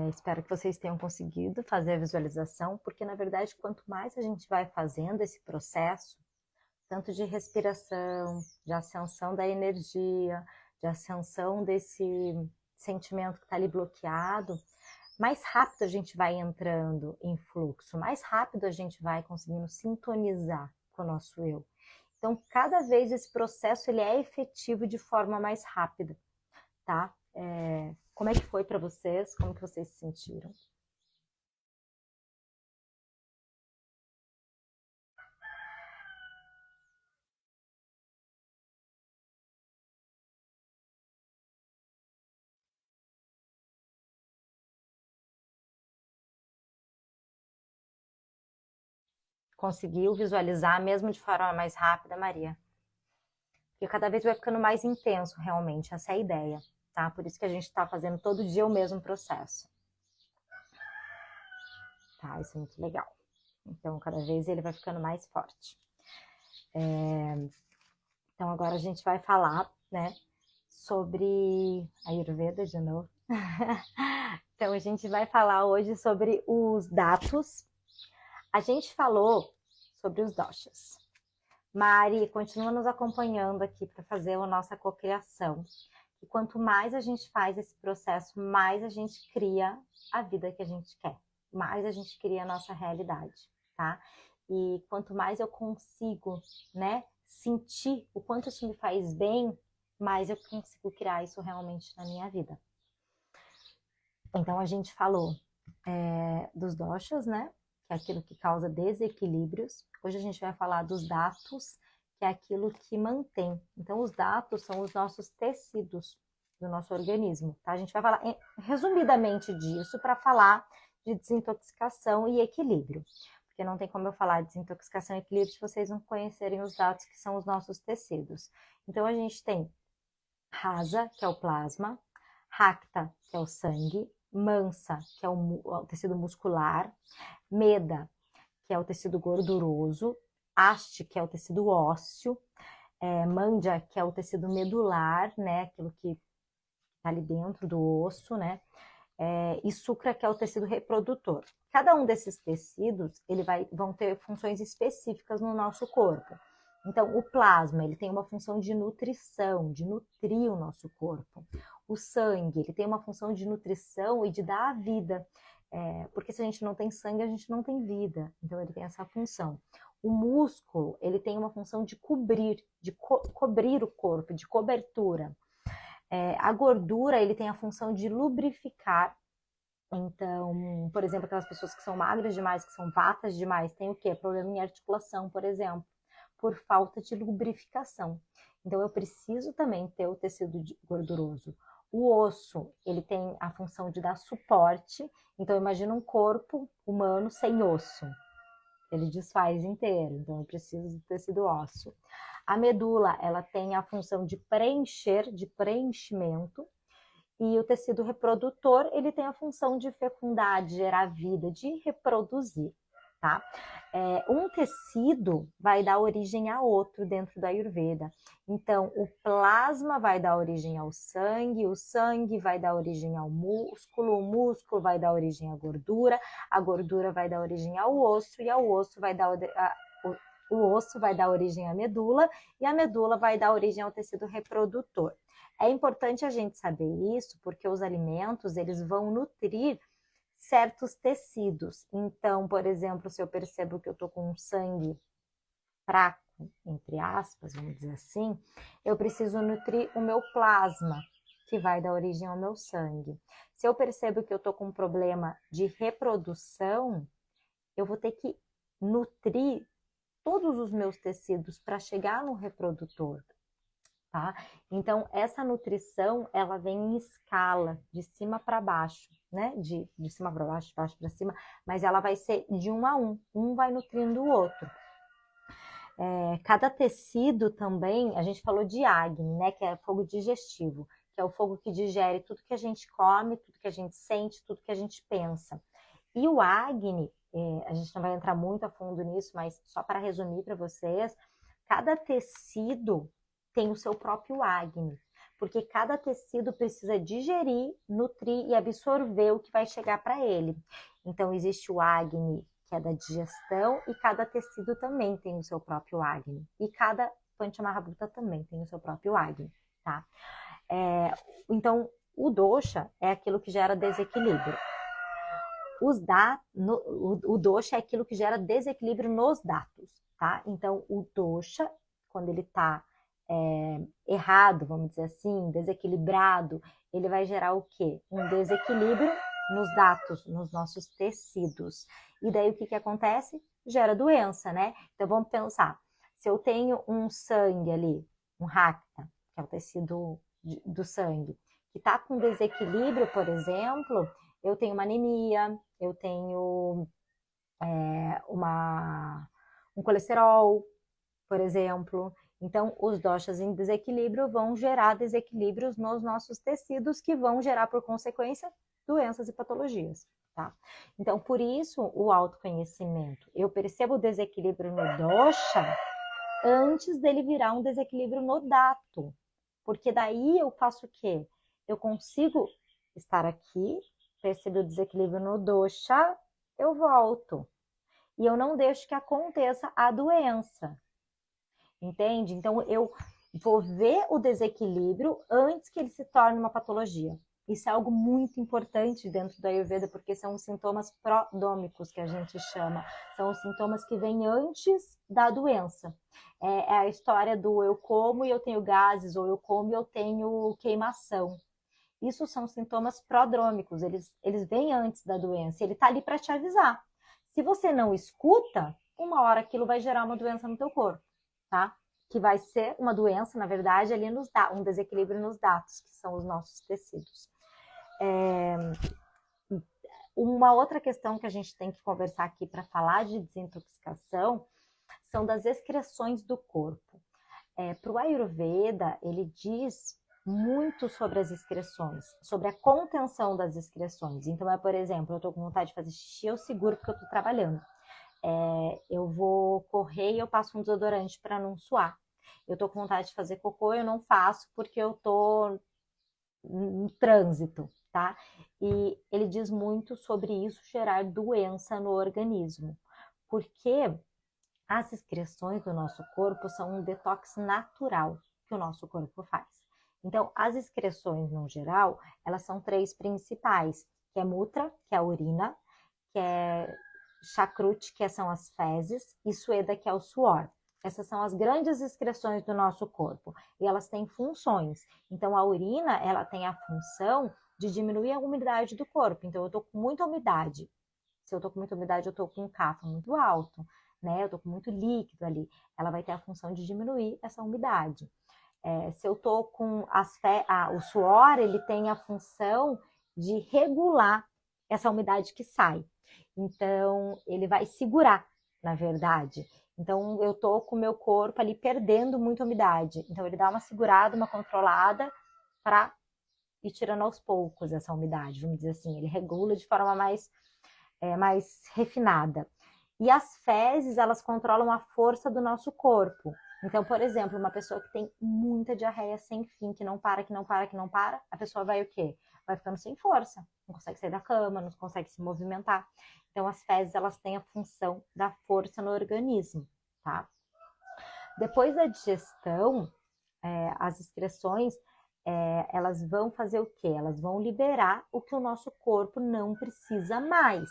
S1: Espero que vocês tenham conseguido fazer a visualização, porque na verdade, quanto mais a gente vai fazendo esse processo, tanto de respiração, de ascensão da energia, de ascensão desse sentimento que está ali bloqueado, mais rápido a gente vai entrando em fluxo, mais rápido a gente vai conseguindo sintonizar com o nosso eu. Então, cada vez esse processo ele é efetivo de forma mais rápida, tá? Como é que foi para vocês? Como que vocês se sentiram? Conseguiu visualizar mesmo de forma mais rápida, Maria? Porque cada vez vai ficando mais intenso, realmente, essa é a ideia, tá? Por isso que a gente está fazendo todo dia o mesmo processo. Tá, isso é muito legal. Então, cada vez ele vai ficando mais forte. Então, agora a gente vai falar, né, sobre a Ayurveda de novo. Então, a gente vai falar hoje sobre os datos. A gente falou sobre os doshas. Mari, continua nos acompanhando aqui para fazer a nossa cocriação. E quanto mais a gente faz esse processo, mais a gente cria a vida que a gente quer. Mais a gente cria a nossa realidade, tá? E quanto mais eu consigo, né, sentir o quanto isso me faz bem, mais eu consigo criar isso realmente na minha vida. Então, a gente falou dos doshas, né? Que é aquilo que causa desequilíbrios. Hoje a gente vai falar dos datos, que é aquilo que mantém. Então, os datos são os nossos tecidos do nosso organismo, tá? A gente vai falar resumidamente disso para falar de desintoxicação e equilíbrio. Porque não tem como eu falar de desintoxicação e equilíbrio se vocês não conhecerem os dados que são os nossos tecidos. Então, a gente tem Rasa, que é o plasma, Racta, que é o sangue, Mansa, que é o tecido muscular, Meda, que é o tecido gorduroso, Haste, que é o tecido ósseo, Mandya, que é o tecido medular, né, aquilo que está ali dentro do osso, né, e Sukra, que é o tecido reprodutor. Cada um desses tecidos, vão ter funções específicas no nosso corpo. Então, o plasma, ele tem uma função de nutrição, de nutrir o nosso corpo. O sangue, ele tem uma função de nutrição e de dar a vida. Porque se a gente não tem sangue, a gente não tem vida. Então, ele tem essa função. O músculo, ele tem uma função de cobrir, de cobrir o corpo, de cobertura. A gordura, ele tem a função de lubrificar. Então, por exemplo, aquelas pessoas que são magras demais, que são vatas demais, tem o quê? Problema em articulação, por exemplo, por falta de lubrificação. Então, eu preciso também ter o tecido gorduroso. O osso, ele tem a função de dar suporte. Então, imagina um corpo humano sem osso. Ele desfaz inteiro, então eu preciso do tecido ósseo. A medula, ela tem a função de preencher, de preenchimento. E o tecido reprodutor, ele tem a função de fecundar, de gerar vida, de reproduzir, tá? Um tecido vai dar origem a outro dentro da Ayurveda. Então, o plasma vai dar origem ao sangue, o sangue vai dar origem ao músculo, o músculo vai dar origem à gordura, a gordura vai dar origem ao osso, e ao osso vai dar o osso vai dar origem à medula, e a medula vai dar origem ao tecido reprodutor. É importante a gente saber isso, porque os alimentos, eles vão nutrir certos tecidos. Então, por exemplo, se eu percebo que eu estou com um sangue fraco, entre aspas, vamos dizer assim, eu preciso nutrir o meu plasma, que vai dar origem ao meu sangue. Se eu percebo que eu estou com um problema de reprodução, eu vou ter que nutrir todos os meus tecidos para chegar no reprodutor. Tá? Então, essa nutrição, ela vem em escala, de cima para baixo, né? De cima para baixo, de baixo para cima, mas ela vai ser de um a um. Um vai nutrindo o outro. Cada tecido também, a gente falou de Agni, né? Que é fogo digestivo, que é o fogo que digere tudo que a gente come, tudo que a gente sente, tudo que a gente pensa. E o Agni, a gente não vai entrar muito a fundo nisso, mas só para resumir para vocês, cada tecido tem o seu próprio Agni, porque cada tecido precisa digerir, nutrir e absorver o que vai chegar para ele. Então, existe o Agni, que é da digestão, e cada tecido também tem o seu próprio Agni. E cada Panchamahabhuta também tem o seu próprio Agni, tá? Então, o dosha é aquilo que gera desequilíbrio. O dosha é aquilo que gera desequilíbrio nos datos, tá? Então, o dosha, quando ele está errado, vamos dizer assim, desequilibrado, ele vai gerar o quê? Um desequilíbrio nos datos, nos nossos tecidos. E daí o que acontece? Gera doença, né? Então vamos pensar, se eu tenho um sangue ali, um racta, que é o tecido do sangue, que está com desequilíbrio, por exemplo, eu tenho uma anemia, eu tenho um colesterol, por exemplo. Então, os doshas em desequilíbrio vão gerar desequilíbrios nos nossos tecidos, que vão gerar, por consequência, doenças e patologias, tá? Então, por isso, o autoconhecimento. Eu percebo o desequilíbrio no dosha antes dele virar um desequilíbrio no dato. Porque daí eu faço o quê? Eu consigo estar aqui, perceber o desequilíbrio no dosha, eu volto. E eu não deixo que aconteça a doença. Entende? Então, eu vou ver o desequilíbrio antes que ele se torne uma patologia. Isso é algo muito importante dentro da Ayurveda, porque são os sintomas prodômicos que a gente chama. São os sintomas que vêm antes da doença. É a história do eu como e eu tenho gases, ou eu como e eu tenho queimação. Isso são sintomas prodrômicos, eles vêm antes da doença. Ele está ali para te avisar. Se você não escuta, uma hora aquilo vai gerar uma doença no teu corpo, tá? Que vai ser uma doença, na verdade, ali um desequilíbrio nos datos, que são os nossos tecidos. Uma outra questão que a gente tem que conversar aqui para falar de desintoxicação são das excreções do corpo. Para o Ayurveda, ele diz muito sobre as excreções, sobre a contenção das excreções. Então, por exemplo, eu estou com vontade de fazer xixi, eu seguro porque eu estou trabalhando. Eu vou correr e eu passo um desodorante para não suar. Eu tô com vontade de fazer cocô, eu não faço porque eu tô no trânsito, tá? E ele diz muito sobre isso gerar doença no organismo, porque as excreções do nosso corpo são um detox natural que o nosso corpo faz. Então, as excreções, no geral, elas são 3 principais, que é mutra, que é a urina, que é chakruti, que são as fezes, e sueda, que é o suor. Essas são as grandes excreções do nosso corpo, e elas têm funções. Então, a urina, ela tem a função de diminuir a umidade do corpo. Então, eu tô com muita umidade. Se eu tô com muita umidade, eu tô com um CAFA muito alto, né? Eu tô com muito líquido ali. Ela vai ter a função de diminuir essa umidade. Se eu tô com o suor, ele tem a função de regular essa umidade que sai. Então, ele vai segurar, na verdade. Então, eu tô com o meu corpo ali perdendo muita umidade. Então, ele dá uma segurada, uma controlada para ir tirando aos poucos essa umidade, vamos dizer assim. Ele regula de forma mais refinada. E as fezes, elas controlam a força do nosso corpo. Então, por exemplo, uma pessoa que tem muita diarreia sem fim, que não para, a pessoa vai o quê? Vai ficando sem força, não consegue sair da cama, não consegue se movimentar. Então, as fezes, elas têm a função da força no organismo, tá? Depois da digestão, as excreções, elas vão fazer o quê? Elas vão liberar o que o nosso corpo não precisa mais.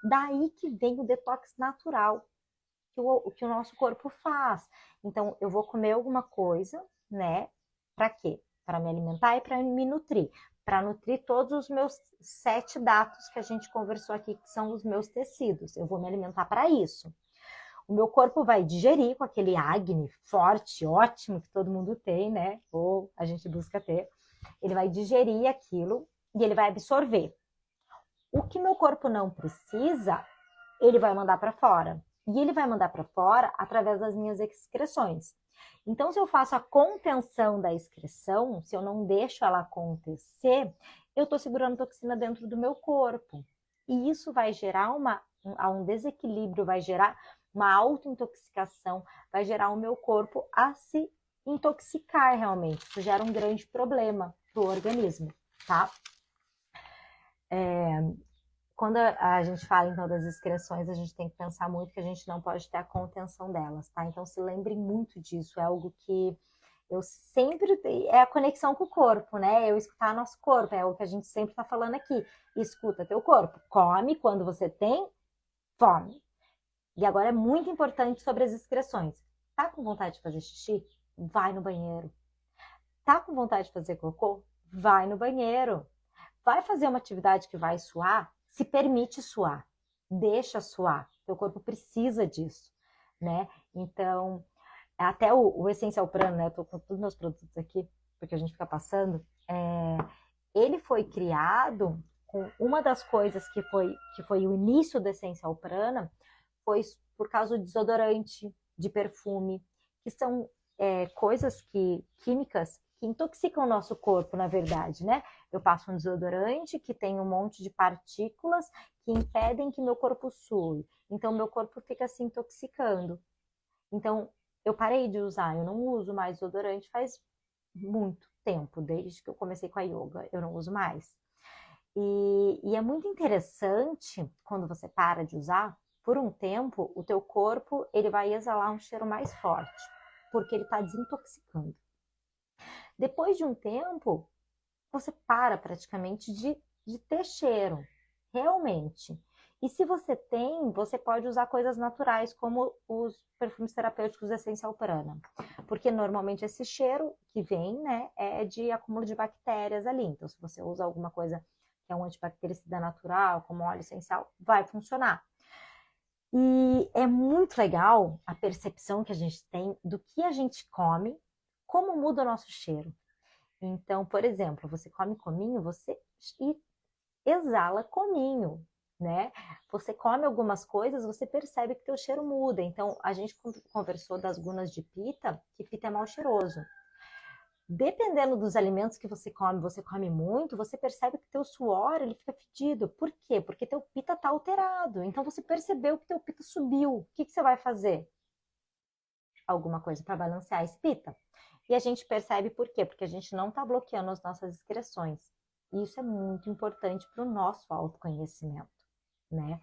S1: Daí que vem o detox natural que o nosso corpo faz. Então, eu vou comer alguma coisa, né? Para quê? Para me alimentar e para me nutrir. Para nutrir todos os meus 7 datos que a gente conversou aqui, que são os meus tecidos. Eu vou me alimentar para isso. O meu corpo vai digerir com aquele Agni forte, ótimo, que todo mundo tem, né? Ou a gente busca ter. Ele vai digerir aquilo e ele vai absorver. O que meu corpo não precisa, ele vai mandar para fora. e ele vai mandar para fora através das minhas excreções. Então, se eu faço a contenção da excreção, se eu não deixo ela acontecer, eu estou segurando toxina dentro do meu corpo. E isso vai gerar um desequilíbrio, vai gerar uma autointoxicação, vai gerar o meu corpo a se intoxicar realmente. Isso gera um grande problema para o organismo, tá? Quando a gente fala, então, das excreções, a gente tem que pensar muito que a gente não pode ter a contenção delas, tá? Então, se lembre muito disso. É algo que eu sempre... É a conexão com o corpo, né? Eu escutar nosso corpo. É o que a gente sempre tá falando aqui. Escuta teu corpo. Come quando você tem fome. E agora é muito importante sobre as excreções. Tá com vontade de fazer xixi? Vai no banheiro. Tá com vontade de fazer cocô? Vai no banheiro. Vai fazer uma atividade que vai suar? Se permite suar. Deixa suar. Teu corpo precisa disso, né? Então, até o Essencial Prana, né? Eu tô com todos os meus produtos aqui, porque a gente fica passando. Ele foi criado com uma das coisas que foi o início do Essencial Prana, foi por causa do desodorante, de perfume, que são coisas químicas que intoxicam o nosso corpo, na verdade, né? Eu passo um desodorante que tem um monte de partículas que impedem que meu corpo sue. Então, meu corpo fica se intoxicando. Então, eu parei de usar, eu não uso mais desodorante faz muito tempo, desde que eu comecei com a yoga, eu não uso mais. E é muito interessante, quando você para de usar, por um tempo, o teu corpo ele vai exalar um cheiro mais forte, porque ele está desintoxicando. Depois de um tempo, você para praticamente de ter cheiro, realmente. E se você tem, você pode usar coisas naturais, como os perfumes terapêuticos Essencial Prana. Porque normalmente esse cheiro que vem, né, é de acúmulo de bactérias ali. Então, se você usa alguma coisa que é um antibactericida natural, como óleo essencial, vai funcionar. E é muito legal a percepção que a gente tem do que a gente come, como muda o nosso cheiro. Então, por exemplo, você come cominho, você exala cominho, né? Você come algumas coisas, você percebe que teu cheiro muda. Então, a gente conversou das gunas de pita, que pita é mal cheiroso. Dependendo dos alimentos que você come muito, você percebe que teu suor ele fica fedido. Por quê? Porque teu pita está alterado. Então, você percebeu que teu pita subiu. O que você vai fazer? Alguma coisa para balancear esse pita. E a gente percebe por quê? Porque a gente não está bloqueando as nossas excreções. E isso é muito importante para o nosso autoconhecimento, né?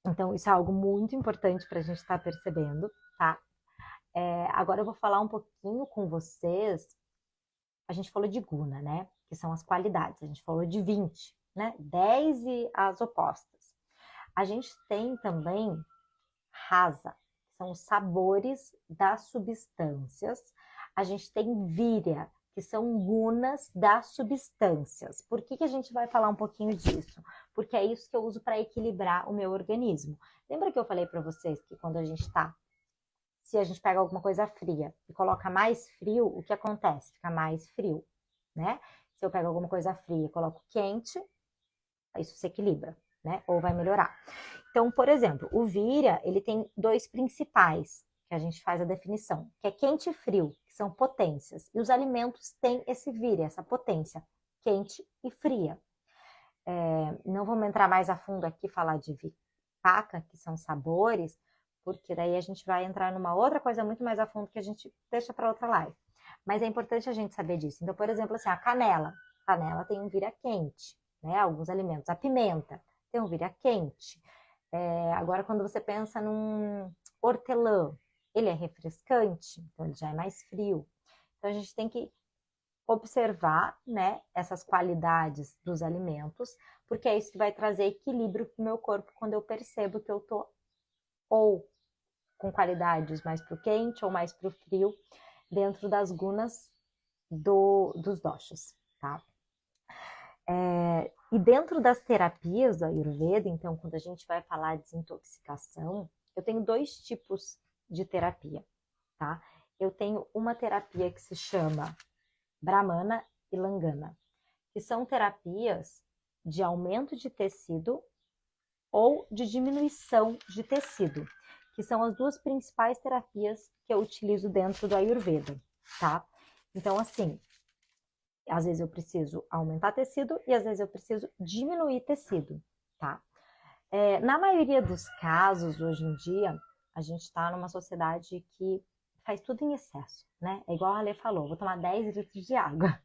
S1: Então, isso é algo muito importante para a gente estar percebendo, tá? Agora eu vou falar um pouquinho com vocês. A gente falou de guna, né? Que são as qualidades. A gente falou de 20, né? 10 e as opostas. A gente tem também rasa, são os sabores das substâncias. A gente tem víria, que são gunas das substâncias. Por que a gente vai falar um pouquinho disso? Porque é isso que eu uso para equilibrar o meu organismo. Lembra que eu falei para vocês que quando a gente está, se a gente pega alguma coisa fria e coloca mais frio, o que acontece? Fica mais frio, né? Se eu pego alguma coisa fria e coloco quente, isso se equilibra, né? Ou vai melhorar. Então, por exemplo, o víria, ele tem dois principais, que a gente faz a definição, que é quente e frio, que são potências. E os alimentos têm esse víria, essa potência, quente e fria. Não vamos entrar mais a fundo aqui falar de vipaka, que são sabores, porque daí a gente vai entrar numa outra coisa muito mais a fundo que a gente deixa para outra live. Mas é importante a gente saber disso. Então, por exemplo, assim, a canela. A canela tem um víria quente, né? Alguns alimentos. A pimenta tem um víria quente. Agora, quando você pensa num hortelã, ele é refrescante, então ele já é mais frio. Então, a gente tem que observar, né, essas qualidades dos alimentos, porque é isso que vai trazer equilíbrio para o meu corpo quando eu percebo que eu tô ou com qualidades mais para o quente ou mais para o frio, dentro das gunas dos doshas, tá? E dentro das terapias do Ayurveda, então, quando a gente vai falar de desintoxicação, eu tenho dois tipos de terapia, tá? Eu tenho uma terapia que se chama Brahmana e Langana, que são terapias de aumento de tecido ou de diminuição de tecido, que são as duas principais terapias que eu utilizo dentro do Ayurveda, tá? Então, assim, às vezes eu preciso aumentar tecido e às vezes eu preciso diminuir tecido, tá? Na maioria dos casos, hoje em dia, a gente está numa sociedade que faz tudo em excesso, né? É igual a Ale falou, vou tomar 10 litros de água.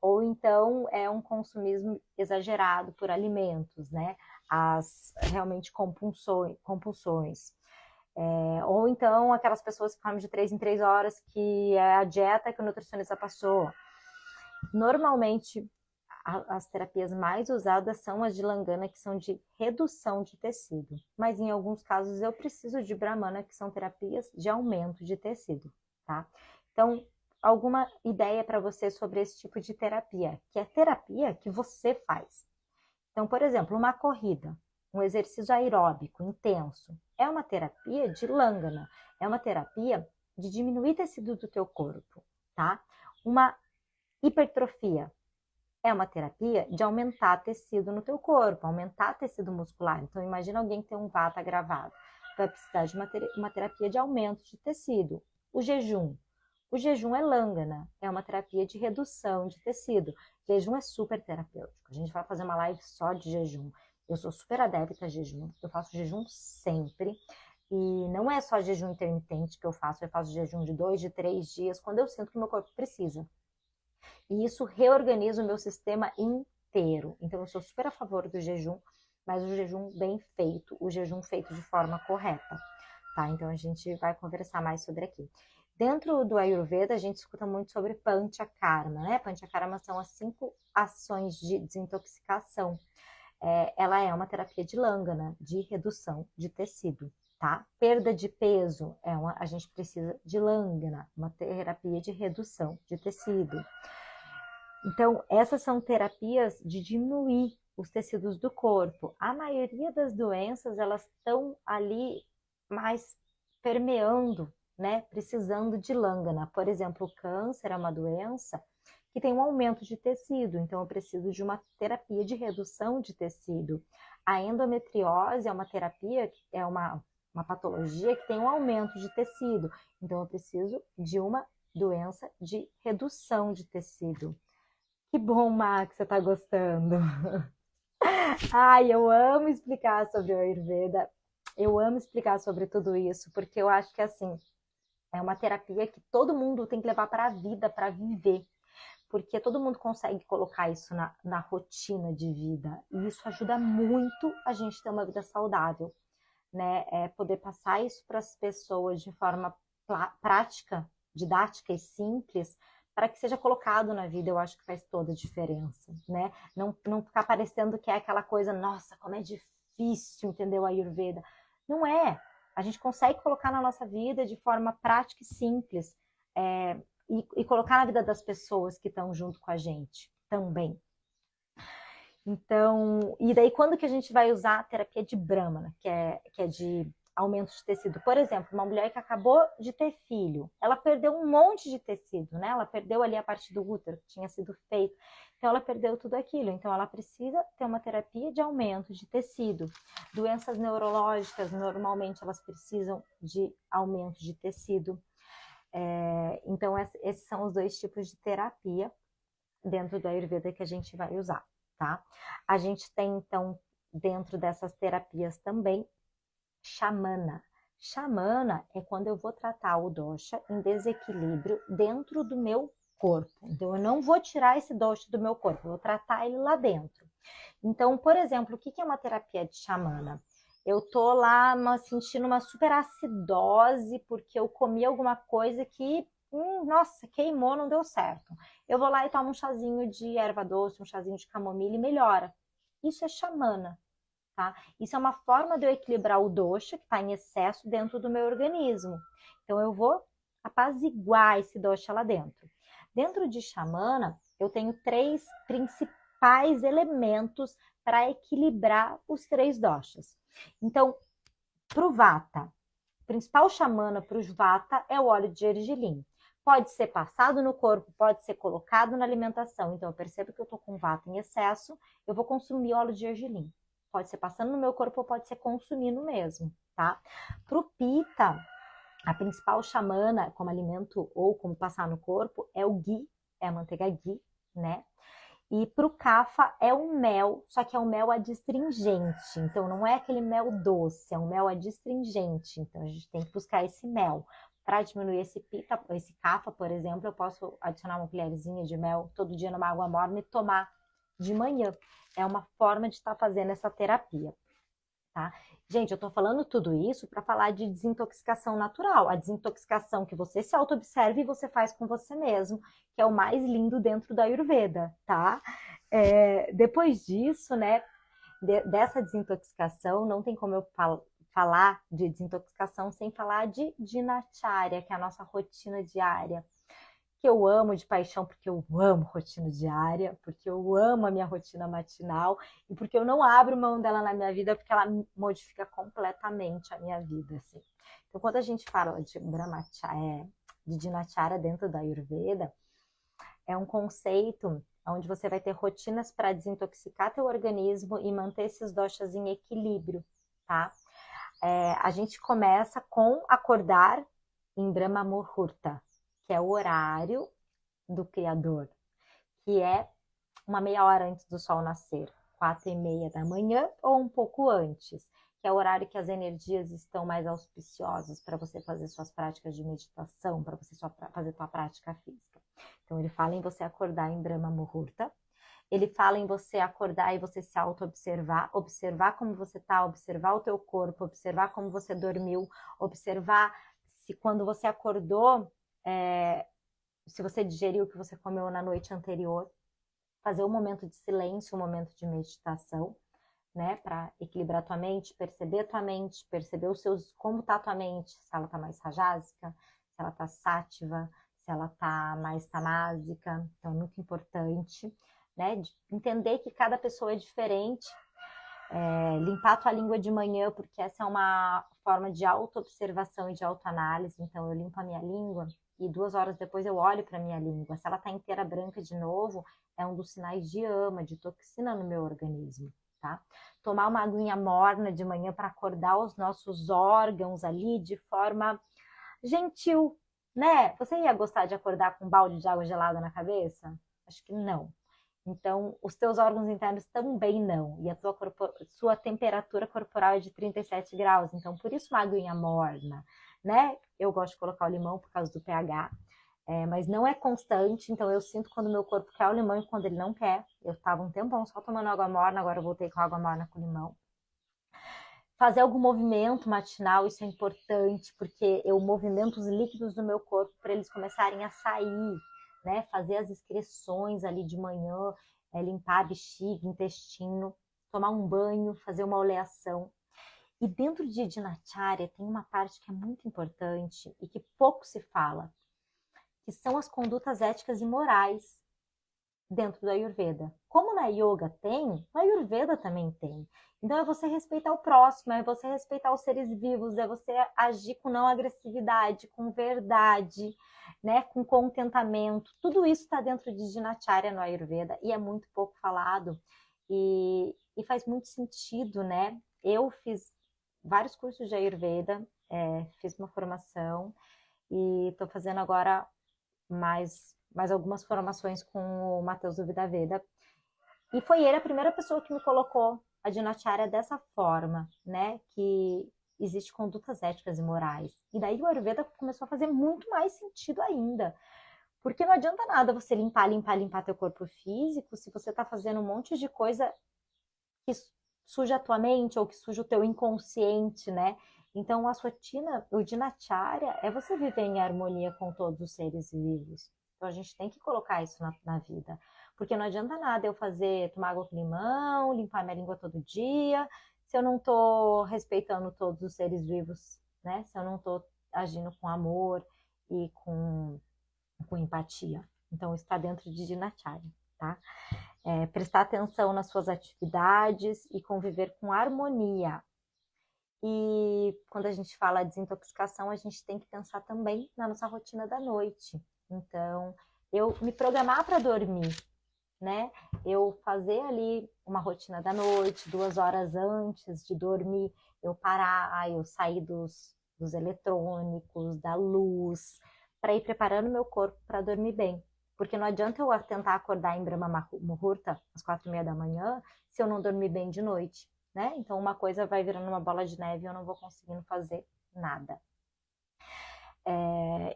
S1: Ou então é um consumismo exagerado por alimentos, né? As realmente compulsões. Ou então aquelas pessoas que comem de 3 em 3 horas, que é a dieta que o nutricionista passou. Normalmente, as terapias mais usadas são as de Langana, que são de redução de tecido. Mas em alguns casos eu preciso de Brahmana, que são terapias de aumento de tecido, tá? Então, alguma ideia para você sobre esse tipo de terapia, que é terapia que você faz. Então, por exemplo, uma corrida, um exercício aeróbico intenso, é uma terapia de Langana, é uma terapia de diminuir tecido do teu corpo, tá? Uma hipertrofia é uma terapia de aumentar tecido no teu corpo, aumentar tecido muscular. Então, imagina alguém que tem um vata agravado, vai precisar de uma terapia de aumento de tecido. O jejum é Langana, é uma terapia de redução de tecido. Jejum é super terapêutico. A gente vai fazer uma live só de jejum. Eu sou super adepta a jejum, eu faço jejum sempre. E não é só jejum intermitente que eu faço jejum de 2, de 3 dias, quando eu sinto que o meu corpo precisa. E isso reorganiza o meu sistema inteiro. Então, eu sou super a favor do jejum, mas o jejum bem feito, o jejum feito de forma correta, tá? Então, a gente vai conversar mais sobre aqui. Dentro do Ayurveda, a gente escuta muito sobre Panchakarma, né? Panchakarma são as 5 ações de desintoxicação. Ela é uma terapia de Langana, de redução de tecido, tá? Perda de peso, a gente precisa de Langana, uma terapia de redução de tecido. Então, essas são terapias de diminuir os tecidos do corpo. A maioria das doenças, elas estão ali mais permeando, né? Precisando de Langana. Por exemplo, o câncer é uma doença que tem um aumento de tecido, então eu preciso de uma terapia de redução de tecido. A endometriose é uma terapia, é uma patologia que tem um aumento de tecido, então eu preciso de uma doença de redução de tecido. Que bom, Max, você tá gostando. Ai, eu amo explicar sobre o Ayurveda. Eu amo explicar sobre tudo isso, porque eu acho que, assim, é uma terapia que todo mundo tem que levar para a vida, para viver. Porque todo mundo consegue colocar isso na rotina de vida. E isso ajuda muito a gente ter uma vida saudável, né? Poder passar isso para as pessoas de forma prática, didática e simples, para que seja colocado na vida, eu acho que faz toda a diferença, né? Não ficar parecendo que é aquela coisa, nossa, como é difícil entender o Ayurveda. Não é. A gente consegue colocar na nossa vida de forma prática e simples, e colocar na vida das pessoas que estão junto com a gente também. Então, e daí quando que a gente vai usar a terapia de Brahmana, que é de aumento de tecido? Por exemplo, uma mulher que acabou de ter filho, ela perdeu um monte de tecido, né? Ela perdeu ali a parte do útero que tinha sido feito, então ela perdeu tudo aquilo. Então ela precisa ter uma terapia de aumento de tecido. Doenças neurológicas, normalmente elas precisam de aumento de tecido. Então esses são os dois tipos de terapia dentro do Ayurveda que a gente vai usar, tá? A gente tem, então, dentro dessas terapias também, Shamana. Shamana é quando eu vou tratar o dosha em desequilíbrio dentro do meu corpo. Então, eu não vou tirar esse dosha do meu corpo, eu vou tratar ele lá dentro. Então, por exemplo, o que é uma terapia de Shamana? Eu tô lá sentindo uma super acidose porque eu comi alguma coisa que nossa, queimou, não deu certo. Eu vou lá e tomo um chazinho de erva doce, um chazinho de camomila e melhora. Isso é Shamana, tá? Isso é uma forma de eu equilibrar o dosha, que está em excesso dentro do meu organismo. Então, eu vou apaziguar esse dosha lá dentro. Dentro de Shamana, eu tenho 3 principais elementos para equilibrar os 3 doshas. Então, para o vata, o principal Shamana para os vata é o óleo de gergelim. Pode ser passado no corpo, pode ser colocado na alimentação. Então, eu percebo que eu estou com vata em excesso, eu vou consumir óleo de gergelim, Pode ser passando no meu corpo ou pode ser consumindo mesmo, tá? Pro Pitta, a principal xamana como alimento ou como passar no corpo é o ghee, é a manteiga ghee, né? E pro Kapha é o mel, só que é um mel adstringente. Então não é aquele mel doce, é um mel adstringente. Então a gente tem que buscar esse mel. Para diminuir esse Pitta, esse Kapha, por exemplo, eu posso adicionar uma colherzinha de mel todo dia numa água morna e tomar de manhã. É uma forma de estar fazendo essa terapia, tá? Gente, eu tô falando tudo isso para falar de desintoxicação natural, a desintoxicação que você se auto-observa e você faz com você mesmo, que é o mais lindo dentro da Ayurveda, tá? Depois disso, né, dessa desintoxicação, não tem como eu falar de desintoxicação sem falar de dinacharya, que é a nossa rotina diária, que eu amo de paixão, porque eu amo rotina diária, porque eu amo a minha rotina matinal e porque eu não abro mão dela na minha vida, porque ela modifica completamente a minha vida, assim. Então, quando a gente fala de brahmacharya, de dinacharya dentro da Ayurveda, é um conceito onde você vai ter rotinas para desintoxicar teu organismo e manter esses doshas em equilíbrio, tá? A gente começa com acordar em Brahma Muhurta, que é o horário do Criador, que é uma meia hora antes do sol nascer, 4:30 da manhã ou um pouco antes, que é o horário que as energias estão mais auspiciosas para você fazer suas práticas de meditação, para você fazer sua prática física. Então ele fala em você acordar em Brahma Muhurta, ele fala em você acordar e você se auto-observar, observar como você está, observar o teu corpo, observar como você dormiu, observar se quando você acordou, se você digeriu o que você comeu na noite anterior, fazer um momento de silêncio, um momento de meditação, né, para equilibrar tua mente, perceber os seus, como tá a tua mente, se ela tá mais rajásica, se ela tá sátiva, se ela tá mais tamásica, então é muito importante, né, de entender que cada pessoa é diferente, limpar a tua língua de manhã, porque essa é uma forma de auto-observação e de autoanálise, então eu limpo a minha língua e 2 horas depois eu olho para minha língua, se ela tá inteira branca de novo, é um dos sinais de ama, de toxina no meu organismo, tá? Tomar uma aguinha morna de manhã para acordar os nossos órgãos ali de forma gentil, né? Você ia gostar de acordar com um balde de água gelada na cabeça? Acho que não. Então, os teus órgãos internos também não. E a sua temperatura corporal é de 37 graus. Então, por isso uma aguinha morna, né? Eu gosto de colocar o limão por causa do pH. Mas não é constante, então eu sinto quando o meu corpo quer o limão e quando ele não quer. Eu estava um tempão só tomando água morna, agora eu voltei com água morna com limão. Fazer algum movimento matinal, isso é importante, porque eu movimento os líquidos do meu corpo para eles começarem a sair, né? Fazer as excreções ali de manhã, limpar a bexiga, intestino, tomar um banho, fazer uma oleação. E dentro de dinacharya tem uma parte que é muito importante e que pouco se fala, que são as condutas éticas e morais dentro da Ayurveda. Como na Yoga tem, na Ayurveda também tem. Então é você respeitar o próximo, é você respeitar os seres vivos, é você agir com não agressividade, com verdade, né, com contentamento. Tudo isso está dentro de Dinacharya no Ayurveda e é muito pouco falado e faz muito sentido, né? Eu fiz vários cursos de Ayurveda, fiz uma formação e estou fazendo agora mais algumas formações com o Matheus do Vida Veda. E foi ele a primeira pessoa que me colocou a Dinacharya dessa forma, né? Que existe condutas éticas e morais. E daí o Ayurveda começou a fazer muito mais sentido ainda. Porque não adianta nada você limpar teu corpo físico se você tá fazendo um monte de coisa que suja a tua mente ou que suja o teu inconsciente, né? Então, a rotina, o Dinacharya, é você viver em harmonia com todos os seres vivos. Então, a gente tem que colocar isso na vida. Porque não adianta nada eu tomar água com limão, limpar minha língua todo dia, se eu não estou respeitando todos os seres vivos, né? Se eu não estou agindo com amor e com empatia. Então, está dentro de Dinacharya, tá? Prestar atenção nas suas atividades e conviver com harmonia. E quando a gente fala de desintoxicação, a gente tem que pensar também na nossa rotina da noite. Então, eu me programar para dormir, né? Eu fazer ali uma rotina da noite, 2 horas antes de dormir, eu parar, eu sair dos eletrônicos, da luz, para ir preparando meu corpo para dormir bem. Porque não adianta eu tentar acordar em Brahma Muhurta, às 4:30 da manhã, se eu não dormir bem de noite, né? Então uma coisa vai virando uma bola de neve e eu não vou conseguindo fazer nada.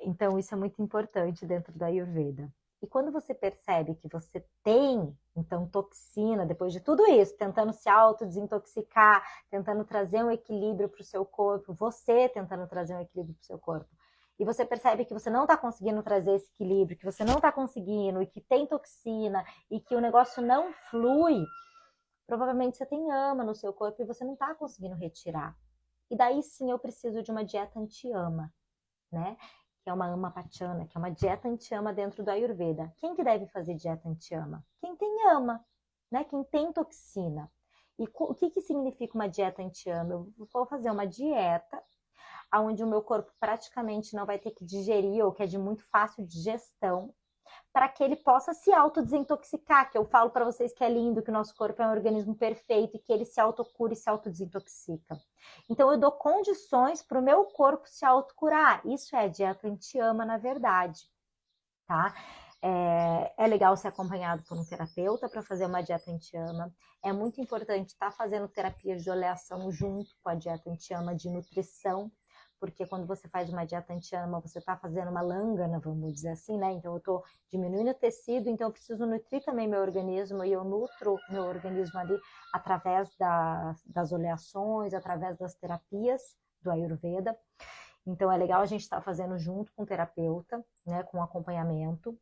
S1: Então isso é muito importante dentro da Ayurveda. E quando você percebe que você tem, então, toxina, depois de tudo isso, tentando se autodesintoxicar, tentando trazer um equilíbrio para o seu corpo, você tentando trazer um equilíbrio para o seu corpo, e você percebe que você não está conseguindo trazer esse equilíbrio, que você não está conseguindo, e que tem toxina, e que o negócio não flui, provavelmente você tem ama no seu corpo e você não está conseguindo retirar. E daí sim eu preciso de uma dieta anti-ama, né? Que é uma Amapachana, que é uma dieta anti-ama dentro do Ayurveda. Quem que deve fazer dieta anti-ama? Quem tem ama, né? Quem tem toxina. E o que que significa uma dieta anti-ama? Eu vou fazer uma dieta onde o meu corpo praticamente não vai ter que digerir, ou que é de muito fácil digestão, para que ele possa se autodesintoxicar, que eu falo para vocês que é lindo, que o nosso corpo é um organismo perfeito e que ele se autocura e se autodesintoxica. Então eu dou condições para o meu corpo se autocurar. Isso é dieta anti-ama, na verdade, tá? É legal ser acompanhado por um terapeuta para fazer uma dieta anti-ama. É muito importante estar fazendo terapia de oleação junto com a dieta anti-ama, de nutrição, porque quando você faz uma dieta anti-ama, você está fazendo uma lângana, vamos dizer assim, né? Então eu estou diminuindo o tecido, então eu preciso nutrir também meu organismo, e eu nutro meu organismo ali através das oleações, através das terapias do Ayurveda. Então é legal a gente estar fazendo junto com o terapeuta, né? Com acompanhamento.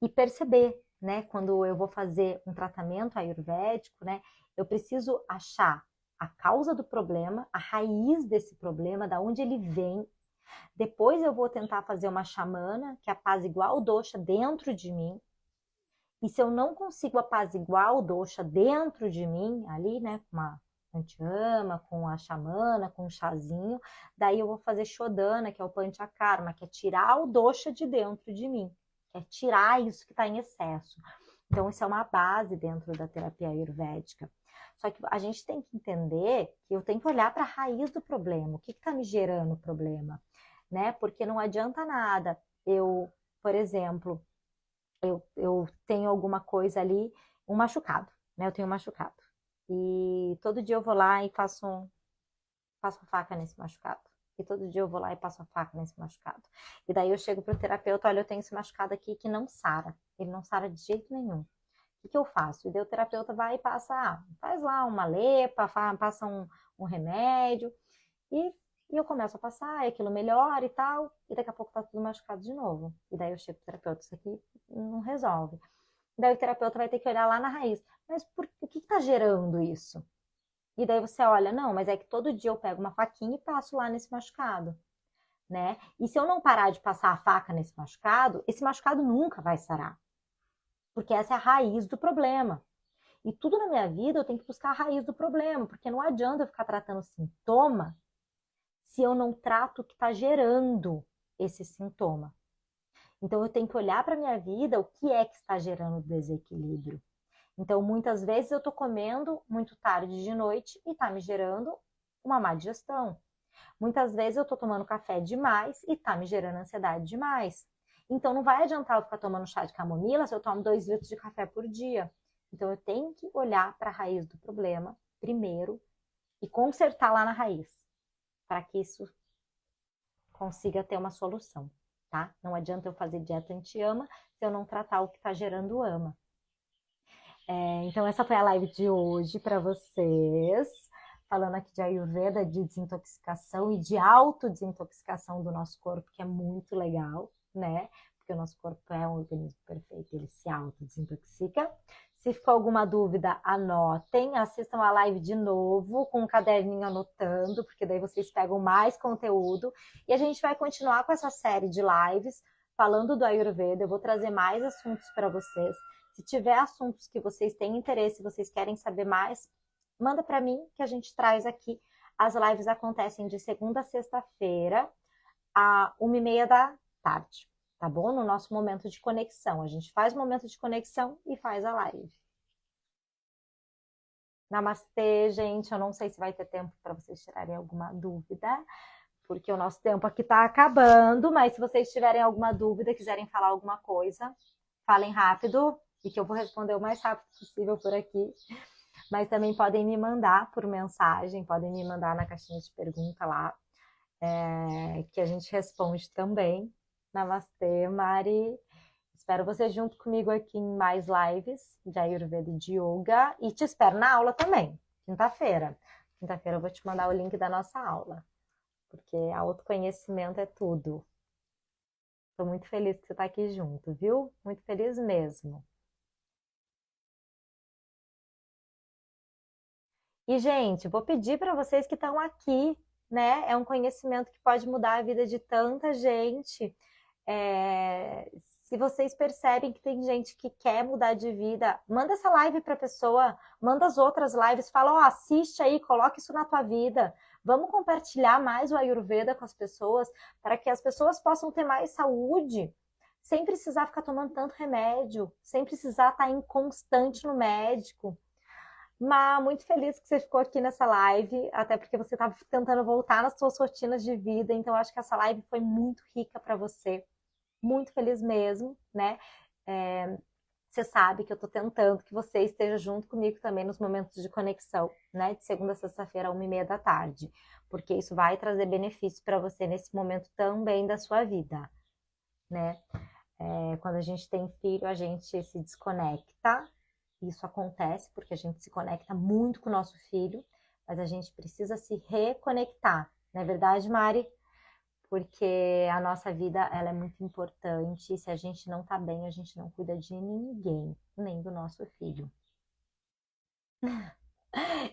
S1: E perceber, né? Quando eu vou fazer um tratamento ayurvédico, né? Eu preciso achar a causa do problema, a raiz desse problema, da onde ele vem. Depois eu vou tentar fazer uma xamana, que apaziguar o dosha dentro de mim. E se eu não consigo apaziguar o dosha dentro de mim, ali, né, com uma anti-ama, com a xamana, com um chazinho, daí eu vou fazer shodana, que é o panchakarma, que é tirar o dosha de dentro de mim, que é tirar isso que está em excesso. Então, isso é uma base dentro da terapia ayurvédica. Só que a gente tem que entender que eu tenho que olhar para a raiz do problema. O que está me gerando o problema? Né? Porque não adianta nada eu, por exemplo, eu tenho alguma coisa ali, um machucado, né? Eu tenho um machucado. E todo dia eu vou lá e passo a faca nesse machucado. E todo dia eu vou lá e passo a faca nesse machucado. E daí eu chego pro terapeuta, olha, eu tenho esse machucado aqui que não sara. Ele não sara de jeito nenhum. O que eu faço? E daí o terapeuta vai e passa, faz lá uma lepa, passa um remédio. E eu começo a passar, e aquilo melhora e tal, e daqui a pouco tá tudo machucado de novo. E daí eu chego pro terapeuta, isso aqui não resolve. Daí o terapeuta vai ter que olhar lá na raiz. Mas o que tá gerando isso? E daí você olha, não, mas é que todo dia eu pego uma faquinha e passo lá nesse machucado, né? E se eu não parar de passar a faca nesse machucado, esse machucado nunca vai sarar. Porque essa é a raiz do problema. E tudo na minha vida eu tenho que buscar a raiz do problema, porque não adianta eu ficar tratando sintoma se eu não trato o que está gerando esse sintoma. Então eu tenho que olhar para a minha vida o que é que está gerando o desequilíbrio. Então muitas vezes eu estou comendo muito tarde de noite e está me gerando uma má digestão. Muitas vezes eu estou tomando café demais e está me gerando ansiedade demais. Então não vai adiantar eu ficar tomando chá de camomila se eu tomo 2 litros de café por dia. Então eu tenho que olhar para a raiz do problema primeiro e consertar lá na raiz, para que isso consiga ter uma solução, tá? Não adianta eu fazer dieta anti-ama se eu não tratar o que está gerando ama. Então essa foi a live de hoje para vocês, falando aqui de Ayurveda, de desintoxicação e de autodesintoxicação do nosso corpo, que é muito legal, né? Porque o nosso corpo é um organismo perfeito, ele se autodesintoxica. Se ficou alguma dúvida, anotem, assistam a live de novo com um caderninho anotando, porque daí vocês pegam mais conteúdo. E a gente vai continuar com essa série de lives falando do Ayurveda. Eu vou trazer mais assuntos para vocês. Se tiver assuntos que vocês têm interesse, vocês querem saber mais, manda para mim que a gente traz aqui. As lives acontecem de segunda a sexta-feira, a 1:30 da tarde. tá bom? No nosso momento de conexão. A gente faz o momento de conexão e faz a live. Namastê, gente. Eu não sei se vai ter tempo para vocês tirarem alguma dúvida, porque o nosso tempo aqui está acabando, mas se vocês tiverem alguma dúvida, quiserem falar alguma coisa, falem rápido e que eu vou responder o mais rápido possível por aqui. Mas também podem me mandar por mensagem, podem me mandar na caixinha de pergunta lá, que a gente responde também. Namastê, Mari. Espero você junto comigo aqui em mais lives de Ayurveda e de Yoga. E te espero na aula também, quinta-feira. Quinta-feira eu vou te mandar o link da nossa aula, porque autoconhecimento é tudo. Estou muito feliz que você está aqui junto, viu? Muito feliz mesmo. E, gente, vou pedir para vocês que estão aqui, né? É um conhecimento que pode mudar a vida de tanta gente. Se vocês percebem que tem gente que quer mudar de vida, manda essa live para a pessoa, manda as outras lives, fala, ó, assiste aí, coloca isso na tua vida. Vamos compartilhar mais o Ayurveda com as pessoas, para que as pessoas possam ter mais saúde, sem precisar ficar tomando tanto remédio, sem precisar estar inconstante no médico. Mas muito feliz que você ficou aqui nessa live, até porque você estava tentando voltar nas suas rotinas de vida, então acho que essa live foi muito rica para você. Muito feliz mesmo, né? Você sabe que eu estou tentando que você esteja junto comigo também nos momentos de conexão, né? De segunda a sexta-feira, 1h30 da tarde, porque isso vai trazer benefícios para você nesse momento também da sua vida, né? Quando a gente tem filho, a gente se desconecta. Isso acontece porque a gente se conecta muito com o nosso filho, mas a gente precisa se reconectar. Não é verdade, Mari? Porque a nossa vida ela é muito importante. E se a gente não tá bem, a gente não cuida de ninguém, nem do nosso filho.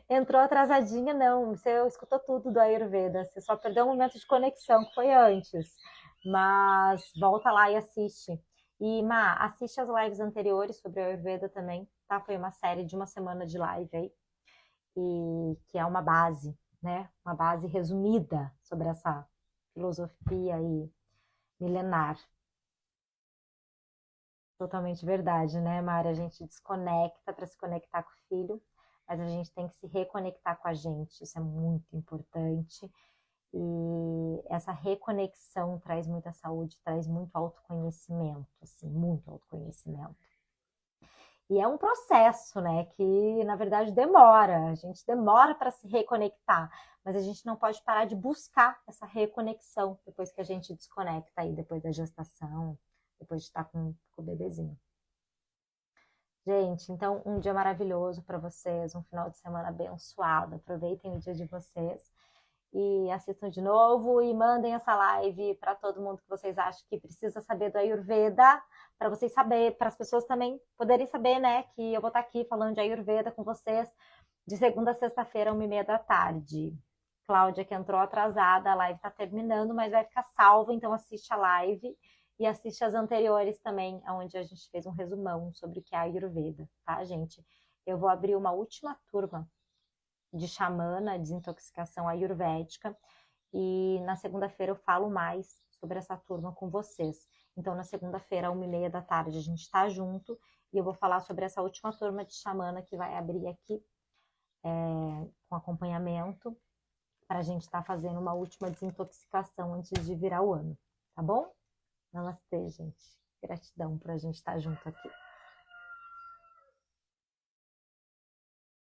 S1: Entrou atrasadinha, não. Você escutou tudo do Ayurveda. Você só perdeu um momento de conexão que foi antes. Mas volta lá e assiste. E, Má, assiste as lives anteriores sobre Ayurveda também, tá? Foi uma série de uma semana de live aí. E que é uma base, né? Uma base resumida sobre essa filosofia aí milenar. Totalmente verdade, né, Mari? A gente desconecta para se conectar com o filho, mas a gente tem que se reconectar com a gente. Isso é muito importante. E essa reconexão traz muita saúde, traz muito autoconhecimento, assim, muito autoconhecimento. E é um processo, né, que na verdade demora. A gente demora para se reconectar, mas a gente não pode parar de buscar essa reconexão depois que a gente desconecta aí, depois da gestação, depois de estar com o bebezinho. Gente, então um dia maravilhoso para vocês, um final de semana abençoado. Aproveitem o dia de vocês e assistam de novo e mandem essa live para todo mundo que vocês acham que precisa saber do Ayurveda, para vocês saberem, para as pessoas também poderem saber, né, que eu vou estar aqui falando de Ayurveda com vocês de segunda a sexta-feira, 1h30 da tarde. Cláudia, que entrou atrasada, a live está terminando, mas vai ficar salva, então assiste a live e assiste as anteriores também, onde a gente fez um resumão sobre o que é Ayurveda, tá, gente? Eu vou abrir uma última turma de xamana, desintoxicação ayurvédica, e na segunda-feira eu falo mais sobre essa turma com vocês. Então, na segunda-feira, 1h30 da tarde, a gente está junto e eu vou falar sobre essa última turma de xamana que vai abrir aqui com acompanhamento para a gente estar fazendo uma última desintoxicação antes de virar o ano, tá bom? Namastê, gente. Gratidão por a gente estar junto aqui.